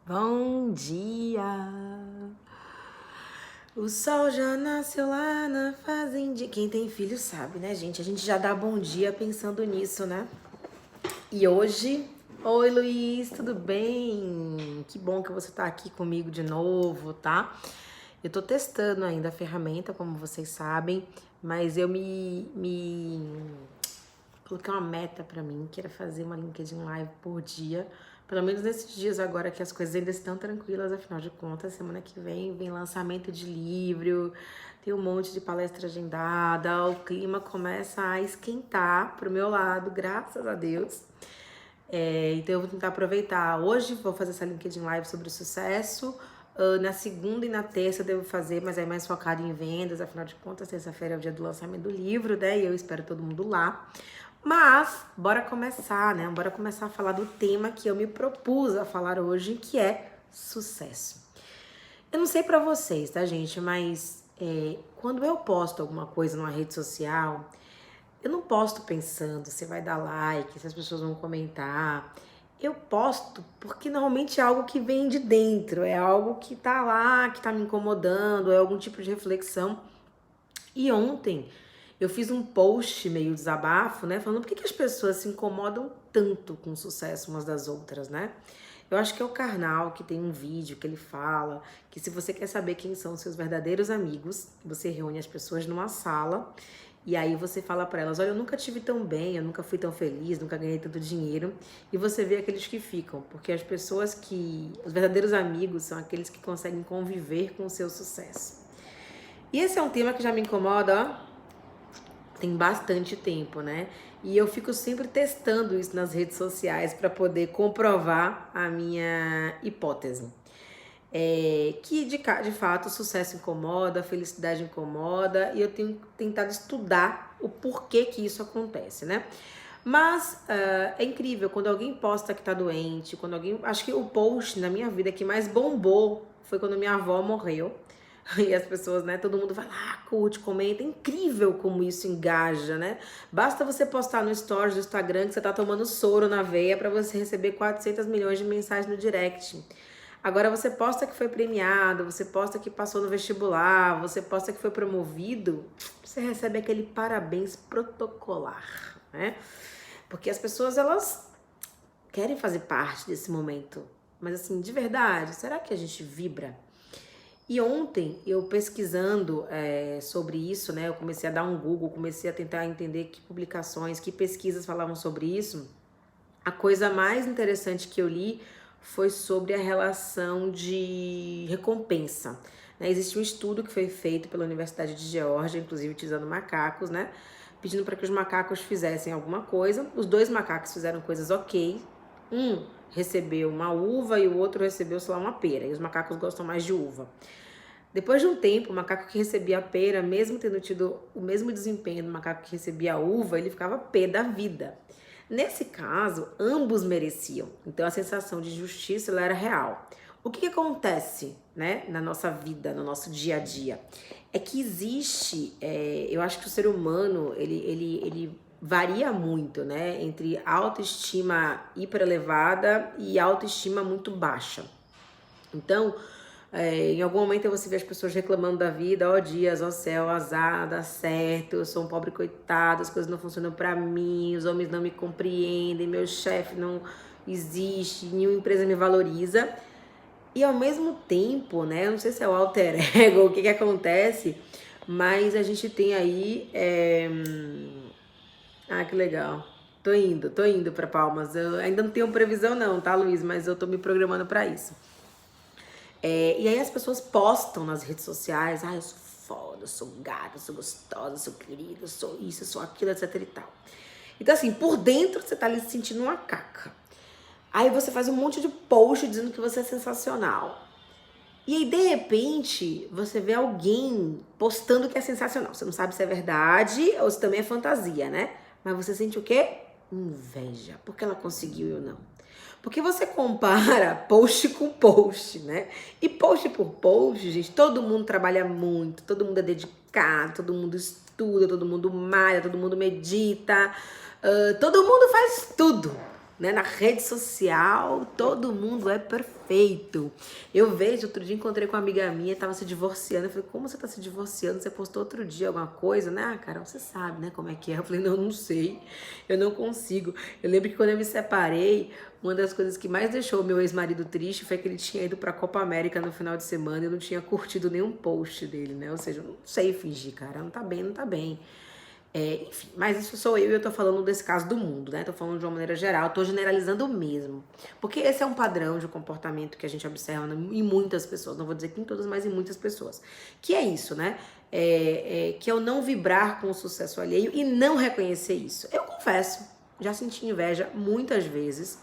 Bom dia! O sol já nasceu lá na fazenda. Quem tem filho sabe, né, gente? A gente já dá bom dia pensando nisso, né? E hoje... Oi, Luiz, tudo bem? Que bom que você tá aqui comigo de novo, tá? Eu tô testando ainda a ferramenta, como vocês sabem, mas eu coloquei uma meta pra mim, que era fazer uma LinkedIn Live por dia, pelo menos nesses dias agora que as coisas ainda estão tranquilas, afinal de contas, semana que vem lançamento de livro, tem um monte de palestra agendada, o clima começa a esquentar pro meu lado, graças a Deus. Então eu vou tentar aproveitar. Hoje vou fazer essa LinkedIn Live sobre o sucesso. Na segunda e na terça eu devo fazer, mas é mais focado em vendas, afinal de contas, terça-feira é o dia do lançamento do livro, né? E eu espero todo mundo lá. Mas, bora começar, né? Bora começar a falar do tema que eu me propus a falar hoje, que é sucesso. Eu não sei pra vocês, tá, gente? Mas quando eu posto alguma coisa numa rede social, eu não posto pensando se vai dar like, se as pessoas vão comentar. Eu posto porque normalmente é algo que vem de dentro, é algo que tá lá, que tá me incomodando, é algum tipo de reflexão. E ontem eu fiz um post meio desabafo, né? Falando por que as pessoas se incomodam tanto com o sucesso umas das outras, né? Eu acho que é o Karnal que tem um vídeo que ele fala que se você quer saber quem são seus verdadeiros amigos, você reúne as pessoas numa sala e aí você fala pra elas, olha, eu nunca tive tão bem, eu nunca fui tão feliz, nunca ganhei tanto dinheiro. E você vê aqueles que ficam, porque os verdadeiros amigos são aqueles que conseguem conviver com o seu sucesso. E esse é um tema que já me incomoda, ó, tem bastante tempo, né? E eu fico sempre testando isso nas redes sociais para poder comprovar a minha hipótese. Que de fato o sucesso incomoda, a felicidade incomoda, e eu tenho tentado estudar o porquê que isso acontece, né? Mas é incrível quando alguém posta que tá doente, quando alguém. Acho que o post na minha vida que mais bombou foi quando minha avó morreu. E as pessoas, né? Todo mundo vai lá, curte, comenta. É incrível como isso engaja, né? Basta você postar no stories do Instagram que você tá tomando soro na veia para você receber 400 milhões de mensagens no direct. Agora você posta que foi premiado, você posta que passou no vestibular, você posta que foi promovido, você recebe aquele parabéns protocolar, né? Porque as pessoas, elas querem fazer parte desse momento. Mas assim, de verdade, será que a gente vibra? E ontem, eu pesquisando sobre isso, né? Eu comecei a dar um Google, comecei a tentar entender que publicações, que pesquisas falavam sobre isso. A coisa mais interessante que eu li foi sobre a relação de recompensa, né? Existe um estudo que foi feito pela Universidade de Geórgia, inclusive utilizando macacos, né? Pedindo para que os macacos fizessem alguma coisa. Os dois macacos fizeram coisas ok. Um recebeu uma uva e o outro recebeu, sei lá, uma pera. E os macacos gostam mais de uva. Depois de um tempo, o macaco que recebia a pera, mesmo tendo tido o mesmo desempenho do macaco que recebia a uva, ele ficava pé da vida. Nesse caso, ambos mereciam. Então a sensação de justiça ela era real. O que acontece, né, na nossa vida, no nosso dia a dia? É que existe, eu acho que o ser humano, ele varia muito, né, entre autoestima hiper elevada e autoestima muito baixa. Então, em algum momento você vê as pessoas reclamando da vida, ó dias, ó céu, azar, dá certo, eu sou um pobre coitado, as coisas não funcionam pra mim, os homens não me compreendem, meu chefe não existe, nenhuma empresa me valoriza. E ao mesmo tempo, né, eu não sei se é o alter ego, o que acontece, mas a gente tem aí... Ah, que legal. Tô indo pra Palmas. Eu ainda não tenho previsão não, tá, Luiz? Mas eu tô me programando pra isso. E aí as pessoas postam nas redes sociais, eu sou foda, eu sou gata, eu sou gostosa, eu sou querida, eu sou isso, eu sou aquilo, etc e tal. Então assim, por dentro você tá ali se sentindo uma caca. Aí você faz um monte de post dizendo que você é sensacional. E aí, de repente, você vê alguém postando que é sensacional. Você não sabe se é verdade ou se também é fantasia, né? Mas você sente o quê? Inveja. Porque ela conseguiu e eu não. Porque você compara post com post, né? E post por post, gente, todo mundo trabalha muito, todo mundo é dedicado, todo mundo estuda, todo mundo malha, todo mundo medita, todo mundo faz tudo. né? Na rede social, todo mundo é perfeito. Eu vejo, outro dia encontrei com uma amiga minha, tava se divorciando. Eu falei, como você tá se divorciando? Você postou outro dia alguma coisa, né? Ah, Carol, você sabe, né, como é que é? Eu falei, não, não sei. Eu não consigo. Eu lembro que quando eu me separei, uma das coisas que mais deixou o meu ex-marido triste foi que ele tinha ido pra Copa América no final de semana e eu não tinha curtido nenhum post dele, né? Ou seja, eu não sei fingir, cara. Não tá bem, não tá bem. Enfim, mas isso sou eu e eu tô falando desse caso do mundo, né? Tô falando de uma maneira geral, tô generalizando mesmo. Porque esse é um padrão de comportamento que a gente observa em muitas pessoas, não vou dizer que em todas, mas em muitas pessoas. Que é isso, né? Que é o não vibrar com o sucesso alheio e não reconhecer isso. Eu confesso, já senti inveja muitas vezes.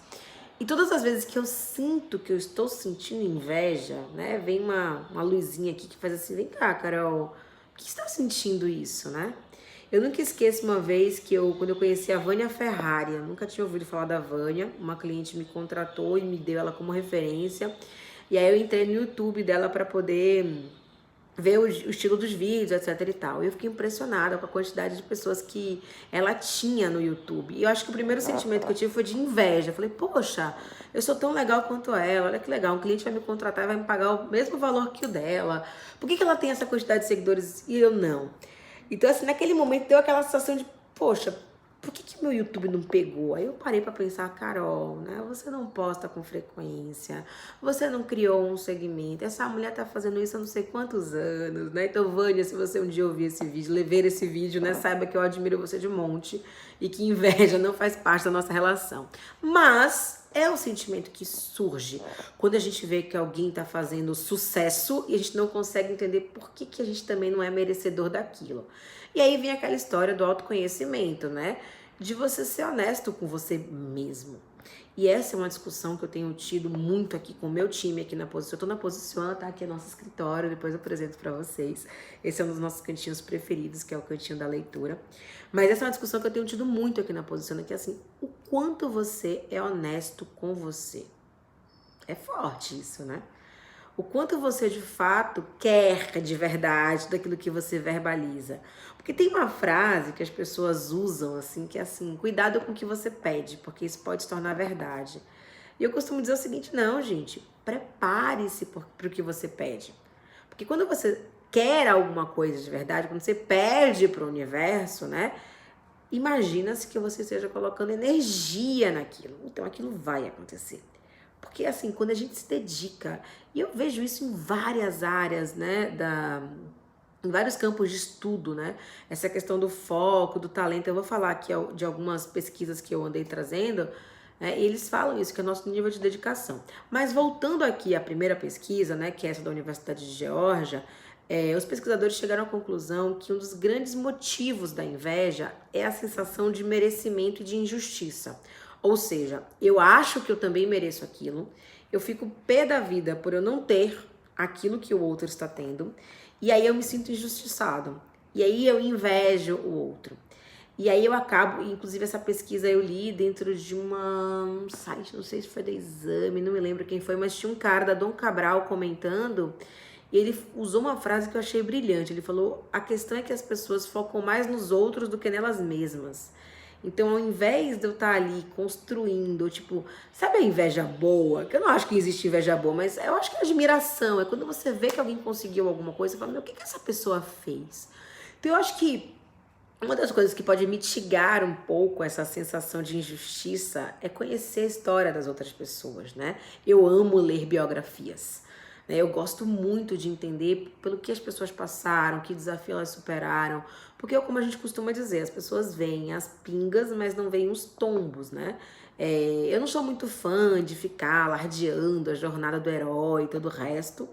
E todas as vezes que eu sinto que eu estou sentindo inveja, né? Vem uma luzinha aqui que faz assim, vem cá, Carol, por que você tá sentindo isso, né? Eu nunca esqueço uma vez que quando eu conheci a Vânia Ferrari, eu nunca tinha ouvido falar da Vânia, uma cliente me contratou e me deu ela como referência. E aí eu entrei no YouTube dela para poder ver o estilo dos vídeos, etc e tal. E eu fiquei impressionada com a quantidade de pessoas que ela tinha no YouTube. E eu acho que o primeiro sentimento que eu tive foi de inveja. Eu falei, poxa, eu sou tão legal quanto ela, olha que legal, um cliente vai me contratar e vai me pagar o mesmo valor que o dela. Por que ela tem essa quantidade de seguidores e eu não? Então, assim, naquele momento deu aquela sensação de, poxa, por que meu YouTube não pegou? Aí eu parei pra pensar, Carol, né? Você não posta com frequência, você não criou um segmento, essa mulher tá fazendo isso há não sei quantos anos, né? Então, Vânia, se você um dia ouvir esse vídeo, ver esse vídeo, né? Saiba que eu admiro você de monte e que inveja não faz parte da nossa relação. Mas é um sentimento que surge quando a gente vê que alguém tá fazendo sucesso e a gente não consegue entender por que a gente também não é merecedor daquilo. E aí vem aquela história do autoconhecimento, né? De você ser honesto com você mesmo. E essa é uma discussão que eu tenho tido muito aqui com o meu time aqui na Posição. Eu tô na Posição, tá? Aqui é nosso escritório, depois eu apresento pra vocês. Esse é um dos nossos cantinhos preferidos, que é o cantinho da leitura. Mas essa é uma discussão que eu tenho tido muito aqui na Posição, que é assim, o quanto você é honesto com você. É forte isso, né? O quanto você de fato quer de verdade daquilo que você verbaliza. Porque tem uma frase que as pessoas usam assim, que é assim, cuidado com o que você pede, porque isso pode se tornar verdade. E eu costumo dizer o seguinte, não, gente, prepare-se para o que você pede. Porque quando você quer alguma coisa de verdade, quando você pede para o universo, né? Imagina-se que você esteja colocando energia naquilo. Então aquilo vai acontecer. Porque assim, quando a gente se dedica, e eu vejo isso em várias áreas, né, em vários campos de estudo, né, essa questão do foco, do talento, eu vou falar aqui de algumas pesquisas que eu andei trazendo, e eles falam isso, que é o nosso nível de dedicação. Mas voltando aqui à primeira pesquisa, né, que é essa da Universidade de Geórgia, os pesquisadores chegaram à conclusão que um dos grandes motivos da inveja é a sensação de merecimento e de injustiça. Ou seja, eu acho que eu também mereço aquilo, eu fico pé da vida por eu não ter aquilo que o outro está tendo, e aí eu me sinto injustiçado, e aí eu invejo o outro. E aí eu acabo, inclusive essa pesquisa eu li dentro de um site, não sei se foi da Exame, não me lembro quem foi, mas tinha um cara da Dom Cabral comentando, e ele usou uma frase que eu achei brilhante, ele falou, a questão é que as pessoas focam mais nos outros do que nelas mesmas. Então, ao invés de eu estar ali construindo, tipo, sabe a inveja boa? Que eu não acho que existe inveja boa, mas eu acho que é admiração. É quando você vê que alguém conseguiu alguma coisa, você fala, meu, o que essa pessoa fez? Então, eu acho que uma das coisas que pode mitigar um pouco essa sensação de injustiça é conhecer a história das outras pessoas, né? Eu amo ler biografias. Eu gosto muito de entender pelo que as pessoas passaram, que desafio elas superaram. Porque, como a gente costuma dizer, as pessoas veem as pingas, mas não veem os tombos, né? Eu não sou muito fã de ficar alardeando a jornada do herói e todo o resto.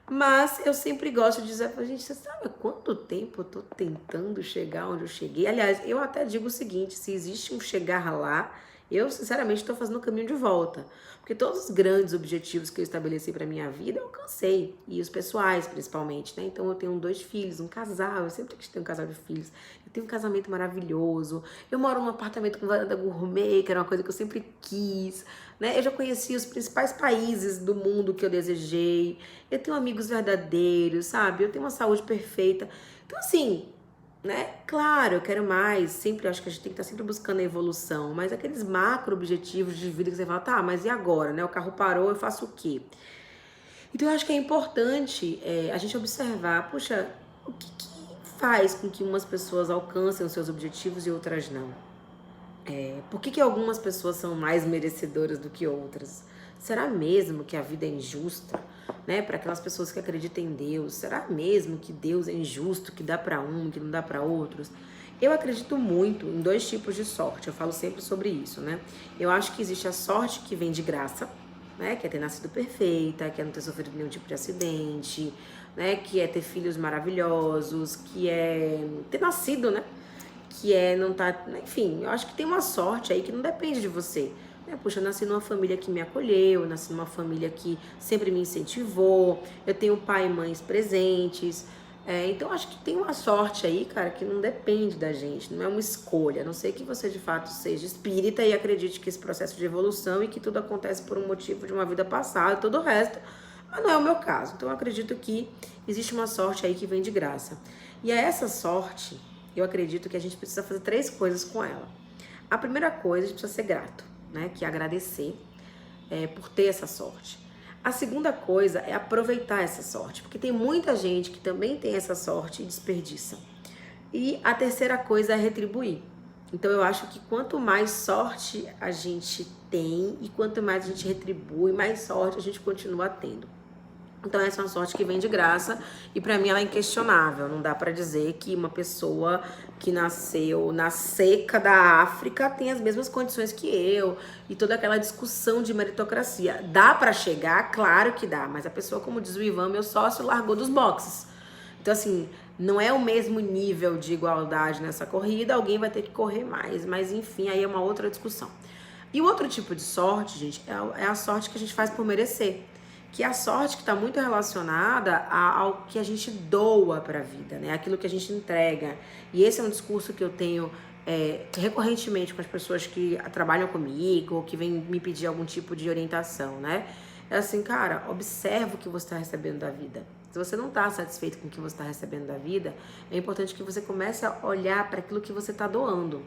Mas eu sempre gosto de dizer pra gente, você sabe há quanto tempo eu tô tentando chegar onde eu cheguei? Aliás, eu até digo o seguinte, se existe um chegar lá, eu sinceramente estou fazendo o caminho de volta. Porque todos os grandes objetivos que eu estabeleci pra minha vida, eu alcancei. E os pessoais, principalmente, né? Então eu tenho 2 filhos, um casal, eu sempre quis ter um casal de filhos. Eu tenho um casamento maravilhoso. Eu moro num apartamento com varanda gourmet, que era uma coisa que eu sempre quis, né? Eu já conheci os principais países do mundo que eu desejei. Eu tenho amigos verdadeiros, sabe? Eu tenho uma saúde perfeita. Então, assim, né? Claro, eu quero mais, sempre acho que a gente tem que estar sempre buscando a evolução, mas aqueles macro objetivos de vida que você fala, tá, mas e agora, né? O carro parou, eu faço o quê? Então eu acho que é importante a gente observar, puxa, o que faz com que umas pessoas alcancem os seus objetivos e outras não? Por que algumas pessoas são mais merecedoras do que outras? Será mesmo que a vida é injusta, né? Para aquelas pessoas que acreditam em Deus, será mesmo que Deus é injusto, que dá para um, que não dá para outros? Eu acredito muito em dois tipos de sorte. Eu falo sempre sobre isso, né? Eu acho que existe a sorte que vem de graça, né? Que é ter nascido perfeita, que é não ter sofrido nenhum tipo de acidente, né? Que é ter filhos maravilhosos, que é ter nascido, né? Que é não tá, enfim, eu acho que tem uma sorte aí que não depende de você. Né? Poxa, eu nasci numa família que me acolheu, eu nasci numa família que sempre me incentivou, eu tenho pai e mães presentes. Então acho que tem uma sorte aí, cara, que não depende da gente, não é uma escolha. A não sei que você de fato seja espírita e acredite que esse processo de evolução e que tudo acontece por um motivo de uma vida passada, todo o resto, mas não é o meu caso. Então eu acredito que existe uma sorte aí que vem de graça. E é essa sorte, eu acredito que a gente precisa fazer 3 coisas com ela. A primeira coisa, a gente precisa ser grato, né? Que é agradecer por ter essa sorte. A segunda coisa é aproveitar essa sorte, porque tem muita gente que também tem essa sorte e desperdiça. E a terceira coisa é retribuir. Então eu acho que quanto mais sorte a gente tem e quanto mais a gente retribui, mais sorte a gente continua tendo. Então essa é uma sorte que vem de graça e pra mim ela é inquestionável. Não dá pra dizer que uma pessoa que nasceu na seca da África tem as mesmas condições que eu e toda aquela discussão de meritocracia. Dá pra chegar? Claro que dá, mas a pessoa, como diz o Ivan, meu sócio, largou dos boxes. Então assim, não é o mesmo nível de igualdade nessa corrida, alguém vai ter que correr mais, mas enfim, aí é uma outra discussão. E o outro tipo de sorte, gente, é a sorte que a gente faz por merecer, que é a sorte que está muito relacionada ao que a gente doa para a vida, né? Aquilo que a gente entrega. E esse é um discurso que eu tenho recorrentemente com as pessoas que trabalham comigo ou que vêm me pedir algum tipo de orientação, né? É assim, cara, observa o que você está recebendo da vida. Se você não está satisfeito com o que você está recebendo da vida, é importante que você comece a olhar para aquilo que você está doando.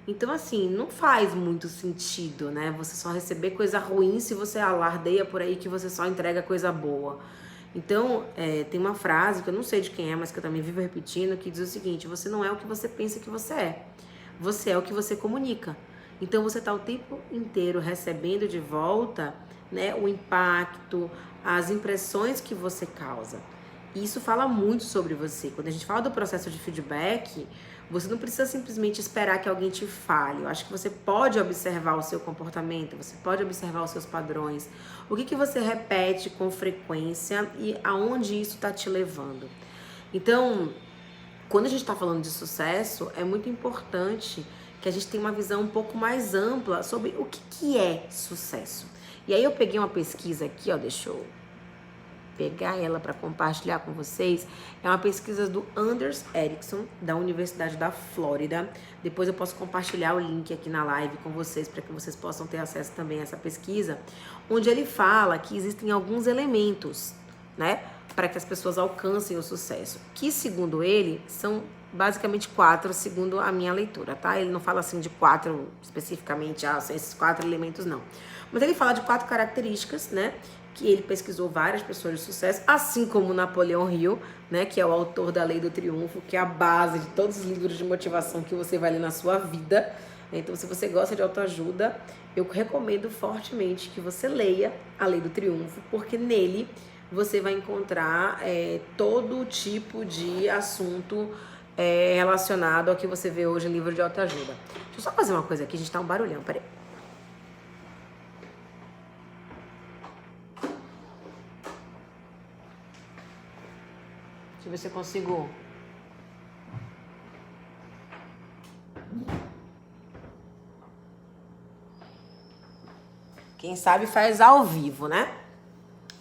Então, assim, não faz muito sentido, né? Você só receber coisa ruim se você alardeia por aí que você só entrega coisa boa. Então, tem uma frase que eu não sei de quem é, mas que eu também vivo repetindo, que diz o seguinte: você não é o que você pensa que você é. Você é o que você comunica. Então, você está o tempo inteiro recebendo de volta, né, o impacto, as impressões que você causa. E isso fala muito sobre você. Quando a gente fala do processo de feedback, você não precisa simplesmente esperar que alguém te fale. Eu acho que você pode observar o seu comportamento, você pode observar os seus padrões. O que você repete com frequência e aonde isso está te levando. Então, quando a gente está falando de sucesso, é muito importante que a gente tenha uma visão um pouco mais ampla sobre o que é sucesso. E aí eu peguei uma pesquisa aqui, ó, deixa eu pegar ela para compartilhar com vocês. É uma pesquisa do Anders Ericsson, da Universidade da Flórida. Depois eu posso compartilhar o link aqui na live com vocês, para que vocês possam ter acesso também a essa pesquisa, onde ele fala que existem alguns elementos, né, para que as pessoas alcancem o sucesso, que segundo ele são basicamente 4, segundo a minha leitura, tá? Ele não fala assim de 4 especificamente, são esses 4 elementos, não. Mas ele fala de 4 características, né, que ele pesquisou várias pessoas de sucesso, assim como Napoleão Hill, né, que é o autor da Lei do Triunfo, que é a base de todos os livros de motivação que você vai ler na sua vida. Então, se você gosta de autoajuda, eu recomendo fortemente que você leia a Lei do Triunfo, porque nele você vai encontrar todo tipo de assunto relacionado ao que você vê hoje em livro de autoajuda. Deixa eu só fazer uma coisa aqui, a gente tá um barulhão, peraí. Deixa eu ver se eu consigo. Quem sabe faz ao vivo, né?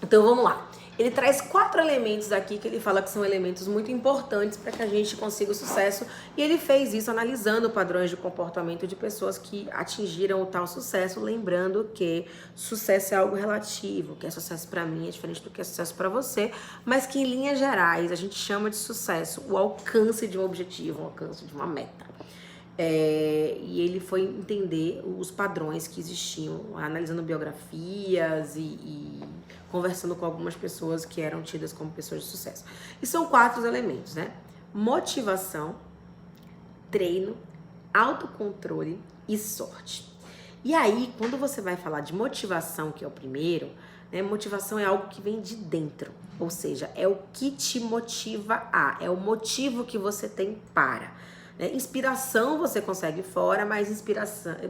Então vamos lá. Ele traz 4 elementos aqui que ele fala que são elementos muito importantes para que a gente consiga o sucesso. E ele fez isso analisando padrões de comportamento de pessoas que atingiram o tal sucesso, lembrando que sucesso é algo relativo, o que é sucesso para mim é diferente do que é sucesso para você, mas que em linhas gerais a gente chama de sucesso o alcance de um objetivo, o alcance de uma meta. E ele foi entender os padrões que existiam, analisando biografias e conversando com algumas pessoas que eram tidas como pessoas de sucesso. E são 4 elementos, né? Motivação, treino, autocontrole e sorte. E aí, quando você vai falar de motivação, que é o primeiro, né? Motivação é algo que vem de dentro, ou seja, é o que te motiva é o motivo que você tem para. Inspiração você consegue fora, mas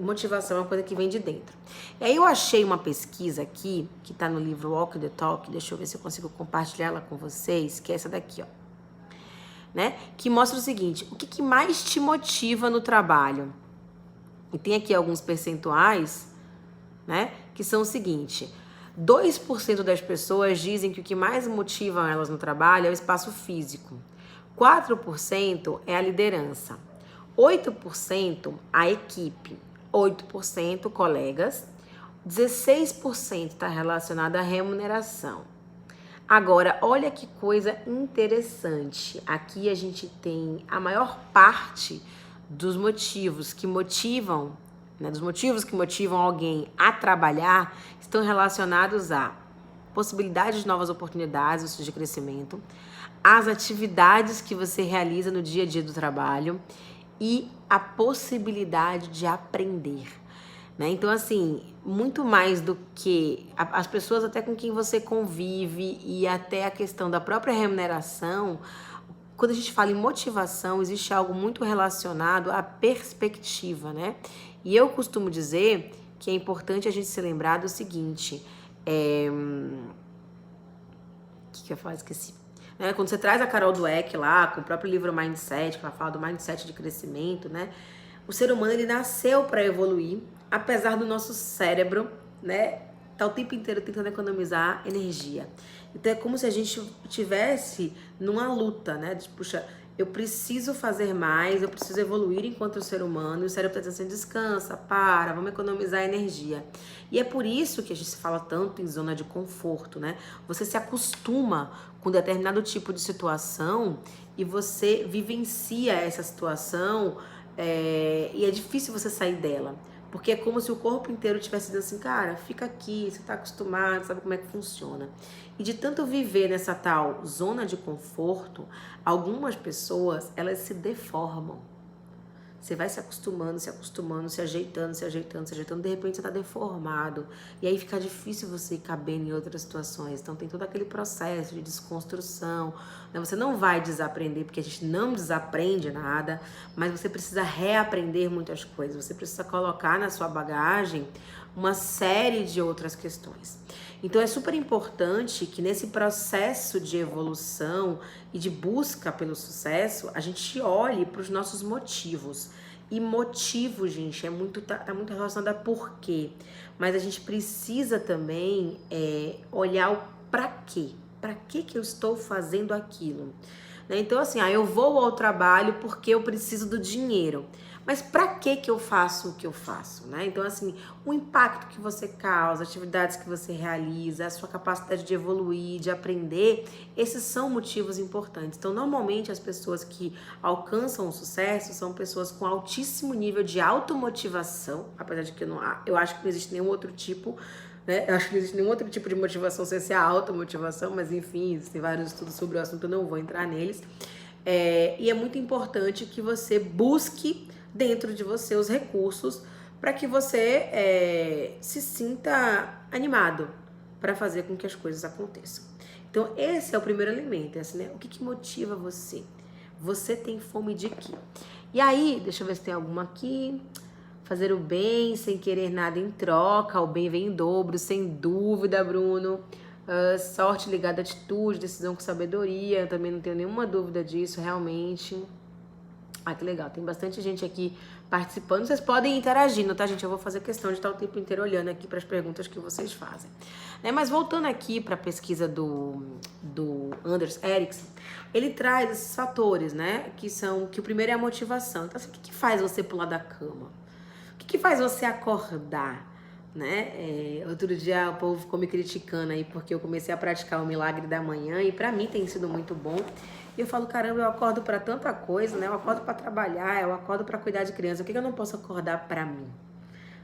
motivação é uma coisa que vem de dentro. E aí eu achei uma pesquisa aqui, que tá no livro Walk the Talk, deixa eu ver se eu consigo compartilhar ela com vocês, que é essa daqui, ó. Né? Que mostra o seguinte, o que mais te motiva no trabalho? E tem aqui alguns percentuais, né? Que são o seguinte, 2% das pessoas dizem que o que mais motiva elas no trabalho é o espaço físico. 4% é a liderança, 8% a equipe, 8% colegas, 16% está relacionado à remuneração. Agora, olha que coisa interessante. Aqui a gente tem a maior parte dos motivos que motivam, né, dos motivos que motivam alguém a trabalhar, estão relacionados a possibilidade de novas oportunidades, ou seja, de crescimento, as atividades que você realiza no dia a dia do trabalho e a possibilidade de aprender, né? Então, assim, muito mais do que as pessoas até com quem você convive e até a questão da própria remuneração, quando a gente fala em motivação, existe algo muito relacionado à perspectiva, né? E eu costumo dizer que é importante a gente se lembrar do seguinte, o que eu falo? Esqueci. Quando você traz a Carol Dweck lá, com o próprio livro Mindset, que ela fala do mindset de crescimento, né? O ser humano, ele nasceu para evoluir, apesar do nosso cérebro, né, tá o tempo inteiro tentando economizar energia. Então é como se a gente tivesse numa luta, né? De, puxa, eu preciso fazer mais, eu preciso evoluir enquanto ser humano, e o cérebro está dizendo assim, descansa, vamos economizar energia. E é por isso que a gente fala tanto em zona de conforto, né? Você se acostuma com determinado tipo de situação e você vivencia essa situação e é difícil você sair dela. Porque é como se o corpo inteiro tivesse dizendo assim, cara, fica aqui, você tá acostumado, sabe como é que funciona. E de tanto viver nessa tal zona de conforto, algumas pessoas, elas se deformam. Você vai se acostumando, se ajeitando, de repente você tá deformado. E aí fica difícil você caber em outras situações. Então tem todo aquele processo de desconstrução. Você não vai desaprender, porque a gente não desaprende nada, mas você precisa reaprender muitas coisas. Você precisa colocar na sua bagagem uma série de outras questões. Então é super importante que nesse processo de evolução e de busca pelo sucesso, a gente olhe para os nossos motivos. E motivo, gente, tá muito relacionado a porquê. Mas a gente precisa também olhar o pra quê. Pra que eu estou fazendo aquilo? Então assim, eu vou ao trabalho porque eu preciso do dinheiro. Mas para que eu faço o que eu faço, né? Então, assim, o impacto que você causa, atividades que você realiza, a sua capacidade de evoluir, de aprender, esses são motivos importantes. Então, normalmente, as pessoas que alcançam o sucesso são pessoas com altíssimo nível de automotivação, apesar de que eu acho que não existe nenhum outro tipo, né? Eu acho que não existe nenhum outro tipo de motivação sem ser a automotivação, mas enfim, existem vários estudos sobre o assunto, eu não vou entrar neles. E é muito importante que você busque dentro de você os recursos para que você se sinta animado para fazer com que as coisas aconteçam. Então esse é o primeiro elemento, assim, né? O que motiva você? Você tem fome de quê? E aí, deixa eu ver se tem alguma aqui. Fazer o bem sem querer nada em troca, o bem vem em dobro, sem dúvida, Bruno. Sorte ligada à atitude, decisão com sabedoria, eu também não tenho nenhuma dúvida disso, realmente. Ah, que legal. Tem bastante gente aqui participando. Vocês podem ir interagindo, tá, gente? Eu vou fazer questão de estar o tempo inteiro olhando aqui para as perguntas que vocês fazem. Mas voltando aqui para a pesquisa do Anders Ericsson, ele traz esses fatores, né? Que o primeiro é a motivação. Então, assim, o que faz você pular da cama? O que faz você acordar? Né? Outro dia o povo ficou me criticando aí porque eu comecei a praticar o milagre da manhã e pra mim tem sido muito bom. E eu falo, caramba, eu acordo pra tanta coisa, né? Eu acordo pra trabalhar, eu acordo pra cuidar de criança. Por que eu não posso acordar pra mim?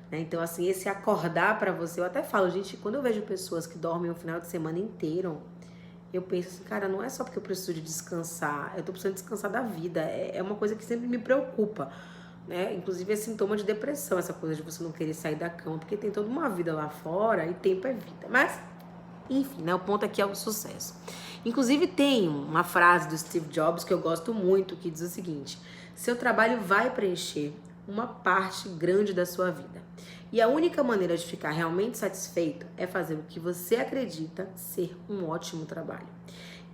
Né? Então, assim, esse acordar pra você, eu até falo, gente, quando eu vejo pessoas que dormem o final de semana inteiro, eu penso assim, cara, não é só porque eu preciso de descansar, eu tô precisando descansar da vida. É uma coisa que sempre me preocupa. Né? Inclusive é sintoma de depressão, essa coisa de você não querer sair da cama, porque tem toda uma vida lá fora e tempo é vida. Mas, enfim, né? O ponto aqui é o sucesso. Inclusive tem uma frase do Steve Jobs que eu gosto muito, que diz o seguinte: seu trabalho vai preencher uma parte grande da sua vida. E a única maneira de ficar realmente satisfeito é fazer o que você acredita ser um ótimo trabalho.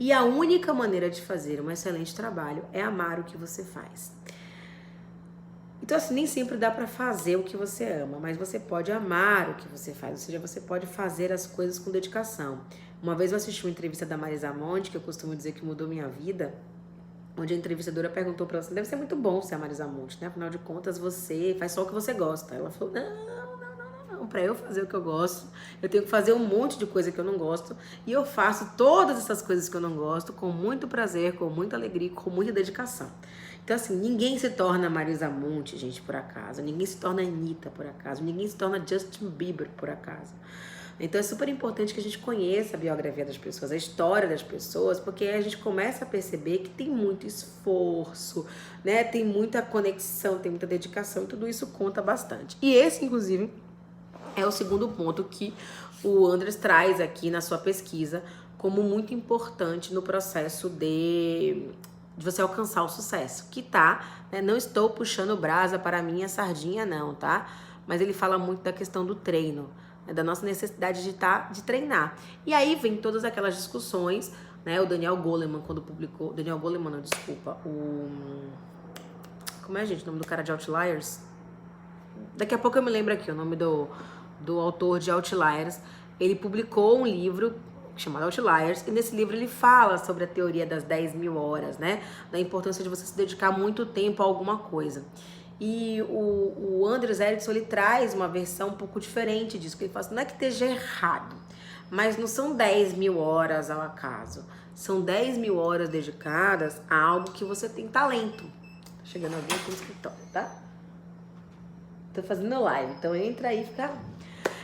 E a única maneira de fazer um excelente trabalho é amar o que você faz. Então, assim, nem sempre dá pra fazer o que você ama, mas você pode amar o que você faz, ou seja, você pode fazer as coisas com dedicação. Uma vez eu assisti uma entrevista da Marisa Monte, que eu costumo dizer que mudou minha vida, onde a entrevistadora perguntou pra ela assim, deve ser muito bom ser a Marisa Monte, né? Afinal de contas, você faz só o que você gosta. Ela falou, não, pra eu fazer o que eu gosto, eu tenho que fazer um monte de coisa que eu não gosto, e eu faço todas essas coisas que eu não gosto com muito prazer, com muita alegria, com muita dedicação. Então, assim, ninguém se torna Marisa Monte, gente, por acaso. Ninguém se torna Anitta, por acaso. Ninguém se torna Justin Bieber, por acaso. Então, é super importante que a gente conheça a biografia das pessoas, a história das pessoas, porque aí a gente começa a perceber que tem muito esforço, né? Tem muita conexão, tem muita dedicação, e tudo isso conta bastante. E esse, inclusive, é o segundo ponto que o Andres traz aqui na sua pesquisa como muito importante no processo de você alcançar o sucesso, que tá, né, não estou puxando brasa para minha sardinha não, tá? Mas ele fala muito da questão do treino, né, da nossa necessidade de treinar. E aí vem todas aquelas discussões, né, o Daniel Goleman, quando publicou, Daniel Goleman não, desculpa, como é, gente, o nome do cara de Outliers? Daqui a pouco eu me lembro aqui o nome do autor de Outliers. Ele publicou um livro chamado Outliers, e nesse livro ele fala sobre a teoria das 10.000 horas, né? Da importância de você se dedicar muito tempo a alguma coisa. E o Anders Ericsson, ele traz uma versão um pouco diferente disso, que ele fala assim, não é que esteja errado, mas não são 10.000 horas ao acaso, são 10.000 horas dedicadas a algo que você tem talento. Tá chegando alguém aqui no escritório, tá? Tô fazendo live, então entra aí e fica...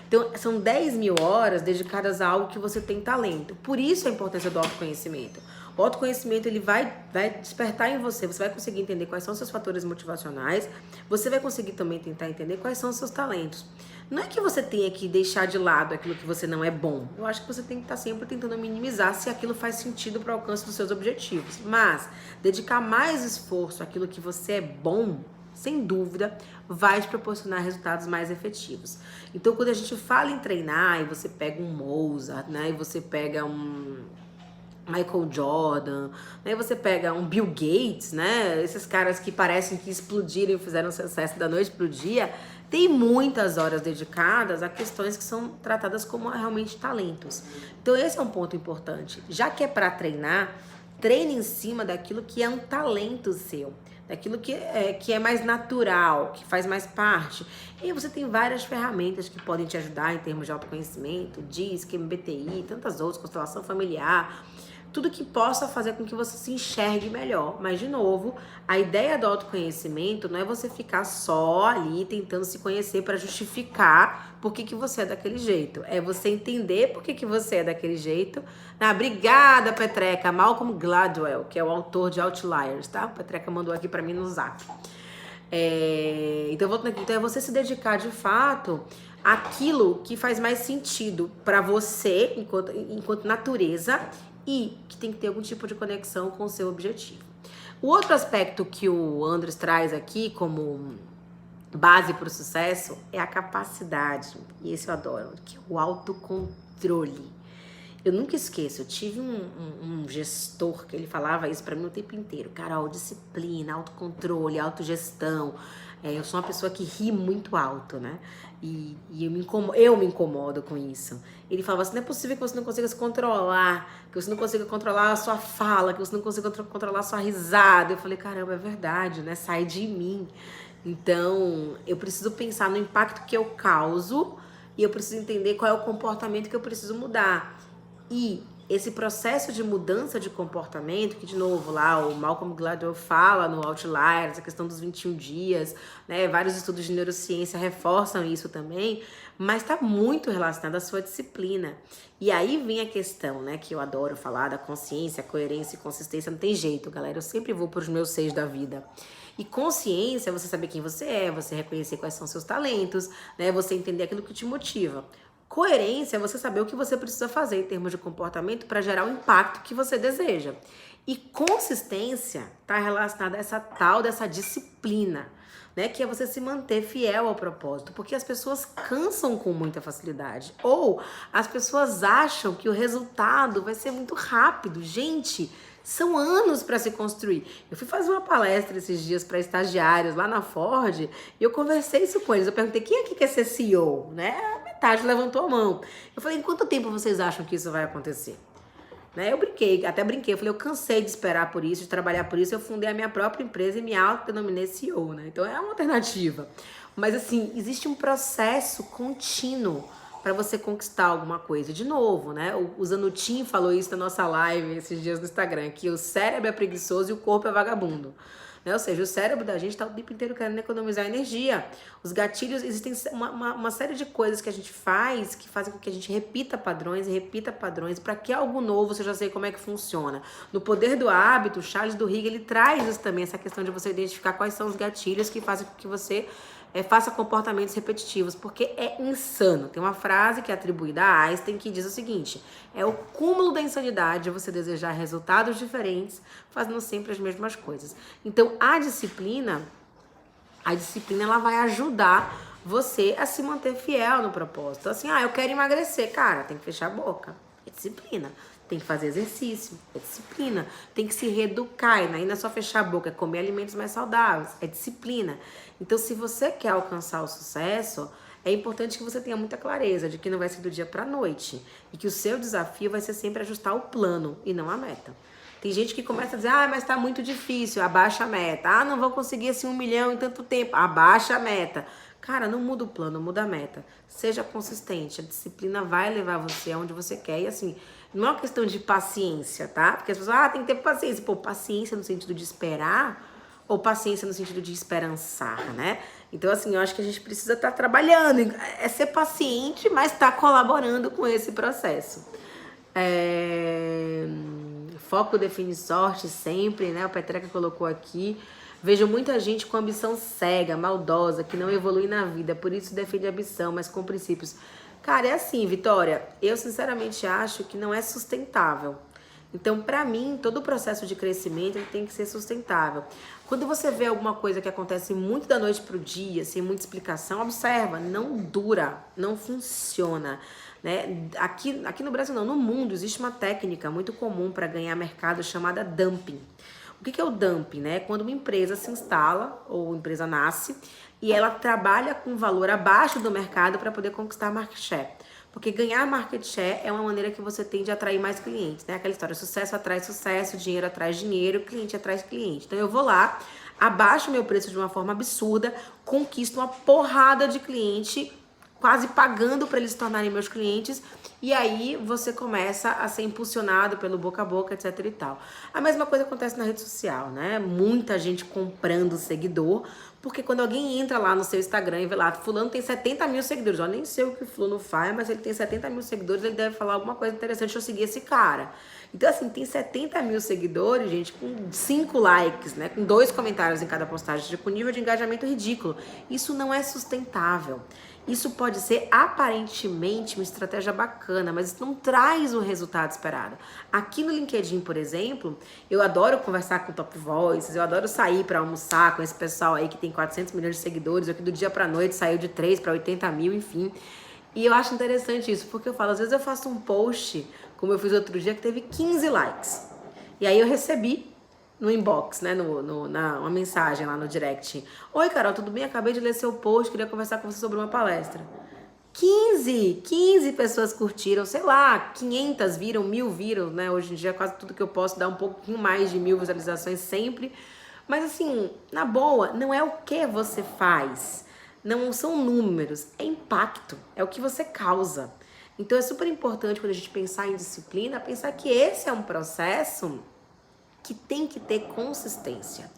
Então, são 10.000 horas dedicadas a algo que você tem talento. Por isso a importância do autoconhecimento. O autoconhecimento, ele vai despertar em você. Você vai conseguir entender quais são os seus fatores motivacionais. Você vai conseguir também tentar entender quais são os seus talentos. Não é que você tenha que deixar de lado aquilo que você não é bom. Eu acho que você tem que estar sempre tentando minimizar se aquilo faz sentido para o alcance dos seus objetivos. Mas dedicar mais esforço àquilo que você é bom, sem dúvida, vai te proporcionar resultados mais efetivos. Então, quando a gente fala em treinar, e você pega um Mozart, né, e você pega um Michael Jordan, né, e você pega um Bill Gates, né, esses caras que parecem que explodiram e fizeram sucesso da noite pro dia, tem muitas horas dedicadas a questões que são tratadas como realmente talentos. Então, esse é um ponto importante. Já que é para treinar, treine em cima daquilo que é um talento seu, daquilo que é mais natural, que faz mais parte. E aí você tem várias ferramentas que podem te ajudar em termos de autoconhecimento, DISC, MBTI, tantas outras, constelação familiar, tudo que possa fazer com que você se enxergue melhor. Mas, de novo, a ideia do autoconhecimento não é você ficar só ali tentando se conhecer para justificar por que você é daquele jeito. É você entender por que você é daquele jeito. Obrigada, Petreca. Malcolm Gladwell, que é o autor de Outliers, tá? A Petreca mandou aqui para mim no zap. Então, voltando aqui. Então, é você se dedicar, de fato, àquilo que faz mais sentido para você, enquanto natureza, e que tem que ter algum tipo de conexão com o seu objetivo. O outro aspecto que o Andres traz aqui como base para o sucesso é a capacidade, e esse eu adoro, que é o autocontrole. Eu nunca esqueço, eu tive um gestor que ele falava isso pra mim o tempo inteiro. Carol, disciplina, autocontrole, autogestão. Eu sou uma pessoa que ri muito alto, né? E eu me incomodo com isso. Ele falava assim, não é possível que você não consiga se controlar, que você não consiga controlar a sua fala, que você não consiga controlar a sua risada. Eu falei, caramba, é verdade, né? Sai de mim. Então, eu preciso pensar no impacto que eu causo e eu preciso entender qual é o comportamento que eu preciso mudar. E esse processo de mudança de comportamento, que de novo lá o Malcolm Gladwell fala no Outliers, a questão dos 21 dias, né? Vários estudos de neurociência reforçam isso também, mas está muito relacionado à sua disciplina. E aí vem a questão, né, que eu adoro falar da consciência, coerência e consistência, não tem jeito, galera, eu sempre vou para os meus 6 da vida. E consciência é você saber quem você é, você reconhecer quais são seus talentos, né, você entender aquilo que te motiva. Coerência é você saber o que você precisa fazer em termos de comportamento para gerar o impacto que você deseja. E consistência está relacionada a essa tal dessa disciplina, né? Que é você se manter fiel ao propósito, porque as pessoas cansam com muita facilidade. Ou as pessoas acham que o resultado vai ser muito rápido. Gente, são anos para se construir. Eu fui fazer uma palestra esses dias para estagiários lá na Ford e eu conversei isso com eles. Eu perguntei, quem aqui quer ser CEO? Né? A metade levantou a mão. Eu falei, em quanto tempo vocês acham que isso vai acontecer? Né? Eu brinquei. Eu falei, eu cansei de esperar por isso, de trabalhar por isso. Eu fundei a minha própria empresa e me autodenominei CEO, né? Então é uma alternativa. Mas assim, existe um processo contínuo para você conquistar alguma coisa. De novo, né? O Zanutin falou isso na nossa live esses dias no Instagram, que o cérebro é preguiçoso e o corpo é vagabundo. Né? Ou seja, o cérebro da gente está o tempo inteiro querendo economizar energia. Os gatilhos, existem uma série de coisas que a gente faz que fazem com que a gente repita padrões. Para que algo novo você já sei como é que funciona. No Poder do Hábito, Charles Duhigg, ele traz isso também, essa questão de você identificar quais são os gatilhos que fazem com que você faça comportamentos repetitivos, porque é insano. Tem uma frase que é atribuída a Einstein que diz o seguinte: é o cúmulo da insanidade você desejar resultados diferentes, fazendo sempre as mesmas coisas. Então, a disciplina ela vai ajudar você a se manter fiel no propósito. Assim, eu quero emagrecer. Cara, tem que fechar a boca. É disciplina. Tem que fazer exercício, é disciplina. Tem que se reeducar, e não é só fechar a boca, é comer alimentos mais saudáveis, é disciplina. Então, se você quer alcançar o sucesso, é importante que você tenha muita clareza de que não vai ser do dia para a noite e que o seu desafio vai ser sempre ajustar o plano e não a meta. Tem gente que começa a dizer, mas tá muito difícil, abaixa a meta. Não vou conseguir assim 1 milhão em tanto tempo, abaixa a meta. Cara, não muda o plano, muda a meta. Seja consistente, a disciplina vai levar você aonde você quer. E assim, não é uma questão de paciência, tá? Porque as pessoas, tem que ter paciência. Pô, paciência no sentido de esperar ou paciência no sentido de esperançar, né? Então, assim, eu acho que a gente precisa estar trabalhando. É ser paciente, mas estar colaborando com esse processo. Foco define sorte sempre, né? O Petreca colocou aqui. Vejo muita gente com ambição cega, maldosa, que não evolui na vida, por isso defende ambição, mas com princípios. Cara, é assim, Vitória, eu sinceramente acho que não é sustentável. Então, pra mim, todo o processo de crescimento ele tem que ser sustentável. Quando você vê alguma coisa que acontece muito da noite pro dia, sem muita explicação, observa, não dura, não funciona. Né? Aqui no Brasil não, no mundo existe uma técnica muito comum para ganhar mercado chamada dumping. O que é o dumping? Né? Quando uma empresa se instala ou empresa nasce e ela trabalha com valor abaixo do mercado para poder conquistar market share. Porque ganhar market share é uma maneira que você tem de atrair mais clientes, né? Aquela história, sucesso atrai sucesso, dinheiro atrai dinheiro, cliente atrai cliente. Então eu vou lá, abaixo o meu preço de uma forma absurda, conquisto uma porrada de cliente, quase pagando para eles se tornarem meus clientes, e aí você começa a ser impulsionado pelo boca a boca, etc e tal. A mesma coisa acontece na rede social, né? Muita gente comprando seguidor, porque quando alguém entra lá no seu Instagram e vê lá, fulano tem 70 mil seguidores, eu nem sei o que o fulano faz, mas ele tem 70 mil seguidores, ele deve falar alguma coisa interessante, deixa eu seguir esse cara. Então assim, tem 70 mil seguidores, gente, com 5 likes, né? Com 2 comentários em cada postagem, com nível de engajamento ridículo. Isso não é sustentável. Isso pode ser aparentemente uma estratégia bacana, mas isso não traz o resultado esperado. Aqui no LinkedIn, por exemplo, eu adoro conversar com top voices, eu adoro sair para almoçar com esse pessoal aí que tem 400 milhões de seguidores, ou que do dia para noite saiu de 3 para 80 mil, enfim. E eu acho interessante isso, porque eu falo, às vezes eu faço um post como eu fiz outro dia, que teve 15 likes. E aí eu recebi no inbox, né, uma mensagem lá no direct. Oi, Carol, tudo bem? Acabei de ler seu post, queria conversar com você sobre uma palestra. 15 pessoas curtiram, sei lá, 500 viram, 1000 viram, né? Hoje em dia quase tudo que eu posto dá um pouquinho mais de 1000 visualizações sempre. Mas assim, na boa, não é o que você faz, não são números, é impacto, é o que você causa. Então é super importante quando a gente pensar em disciplina, pensar que esse é um processo que tem que ter consistência.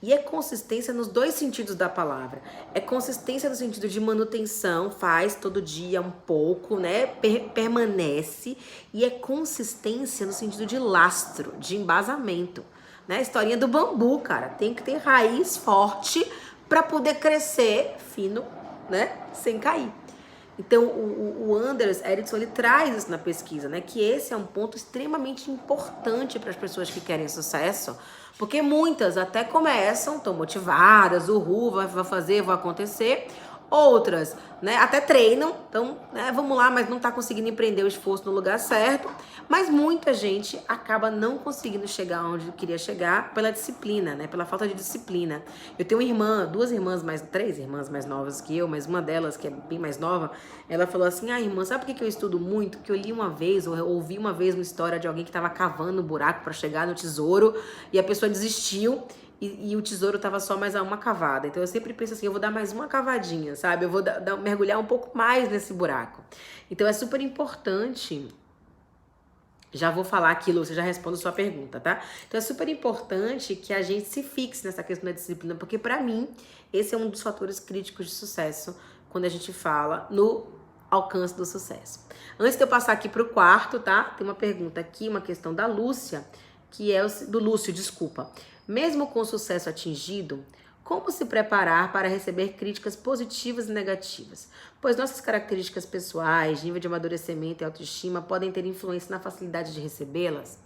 E é consistência nos dois sentidos da palavra. É consistência no sentido de manutenção, faz todo dia um pouco, né? Permanece. E é consistência no sentido de lastro, de embasamento. Né? A historinha do bambu, cara. Tem que ter raiz forte para poder crescer fino, né? Sem cair. Então, o Anders Ericsson, ele traz isso na pesquisa, né? Que esse é um ponto extremamente importante para as pessoas que querem sucesso, porque muitas até começam, estão motivadas, uhul, vai fazer, vai acontecer. Outras, né, até treinam, então, né, vamos lá, mas não tá conseguindo empreender o esforço no lugar certo. Mas muita gente acaba não conseguindo chegar onde queria chegar pela disciplina, né, pela falta de disciplina. Eu tenho uma irmã, três irmãs mais novas que eu, mas uma delas, que é bem mais nova, ela falou assim, irmã, sabe por que eu estudo muito? Que eu li uma vez, ou ouvi uma vez uma história de alguém que tava cavando um buraco para chegar no tesouro, e a pessoa desistiu, e o tesouro tava só mais a uma cavada. Então eu sempre penso assim, eu vou dar mais uma cavadinha, sabe? Eu vou mergulhar um pouco mais nesse buraco. Então é super importante. Já vou falar aquilo, você já responde a sua pergunta, tá? Então é super importante que a gente se fixe nessa questão da disciplina, porque pra mim esse é um dos fatores críticos de sucesso quando a gente fala no alcance do sucesso. Antes de eu passar aqui pro quarto, tá? Tem uma pergunta aqui, uma questão da Lúcia, que é do Lúcio, desculpa. Mesmo com o sucesso atingido, como se preparar para receber críticas positivas e negativas? Pois nossas características pessoais, nível de amadurecimento e autoestima podem ter influência na facilidade de recebê-las?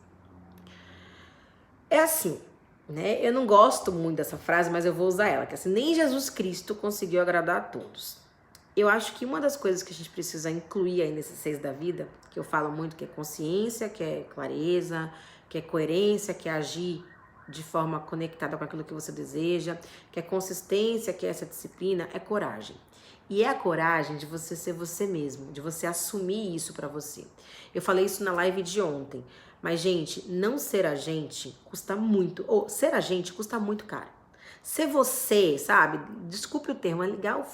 É assim, né? Eu não gosto muito dessa frase, mas eu vou usar ela, que é assim, nem Jesus Cristo conseguiu agradar a todos. Eu acho que uma das coisas que a gente precisa incluir aí nesses 6 da vida, que eu falo muito, que é consciência, que é clareza, que é coerência, que é agir de forma conectada com aquilo que você deseja, que é consistência, que é essa disciplina, é coragem. E é a coragem de você ser você mesmo, de você assumir isso pra você. Eu falei isso na live de ontem, mas gente, não ser a gente custa muito, ou ser a gente custa muito caro. Ser você, sabe? Desculpe o termo, é ligar o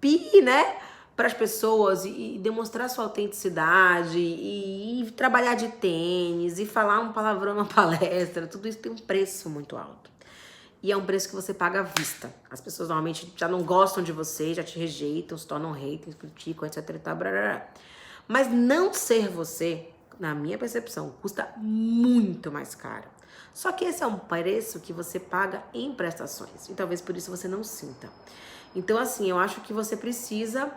pi, né? Para as pessoas e demonstrar sua autenticidade e trabalhar de tênis e falar um palavrão na palestra, tudo isso tem um preço muito alto. E é um preço que você paga à vista. As pessoas normalmente já não gostam de você, já te rejeitam, se tornam haters, criticam, etc. E tal, mas não ser você, na minha percepção, custa muito mais caro. Só que esse é um preço que você paga em prestações. E talvez por isso você não sinta. Então, assim, eu acho que você precisa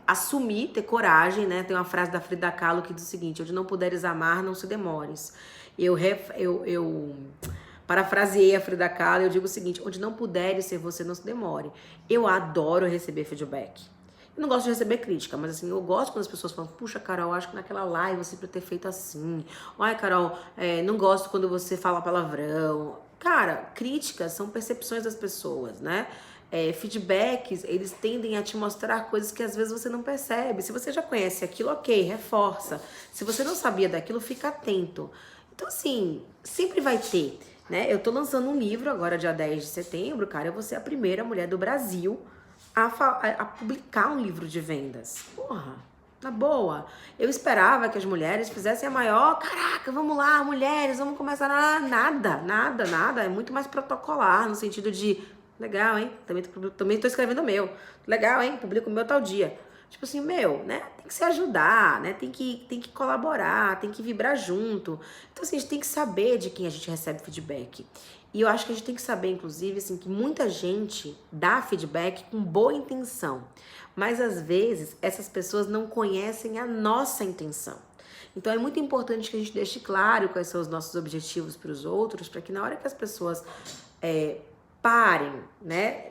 assumir, ter coragem, né? Tem uma frase da Frida Kahlo que diz o seguinte: onde não puderes amar, não se demores. Eu parafraseei a Frida Kahlo e eu digo o seguinte: onde não puderes ser você, não se demore. Eu adoro receber feedback. Eu não gosto de receber crítica, mas assim, eu gosto quando as pessoas falam, puxa, Carol, acho que naquela live você poderia ter feito assim. Ai, Carol, não gosto quando você fala palavrão. Cara, críticas são percepções das pessoas, né? Feedbacks, eles tendem a te mostrar coisas que às vezes você não percebe. Se você já conhece aquilo, ok, reforça. Se você não sabia daquilo, fica atento. Então, assim, sempre vai ter, né? Eu tô lançando um livro agora, dia 10 de setembro, cara. Eu vou ser a primeira mulher do Brasil a publicar um livro de vendas. Porra, na boa. Eu esperava que as mulheres fizessem a maior, caraca, vamos lá, mulheres, vamos começar. Nada. É muito mais protocolar, no sentido de, legal, hein? Também tô escrevendo o meu. Legal, hein? Publico o meu tal dia. Tipo assim, né? Tem que se ajudar, né? Tem que colaborar, tem que vibrar junto. Então, assim, a gente tem que saber de quem a gente recebe feedback. E eu acho que a gente tem que saber, inclusive, assim, que muita gente dá feedback com boa intenção. Mas, às vezes, essas pessoas não conhecem a nossa intenção. Então, é muito importante que a gente deixe claro quais são os nossos objetivos para os outros, para que na hora que as pessoas parem, né?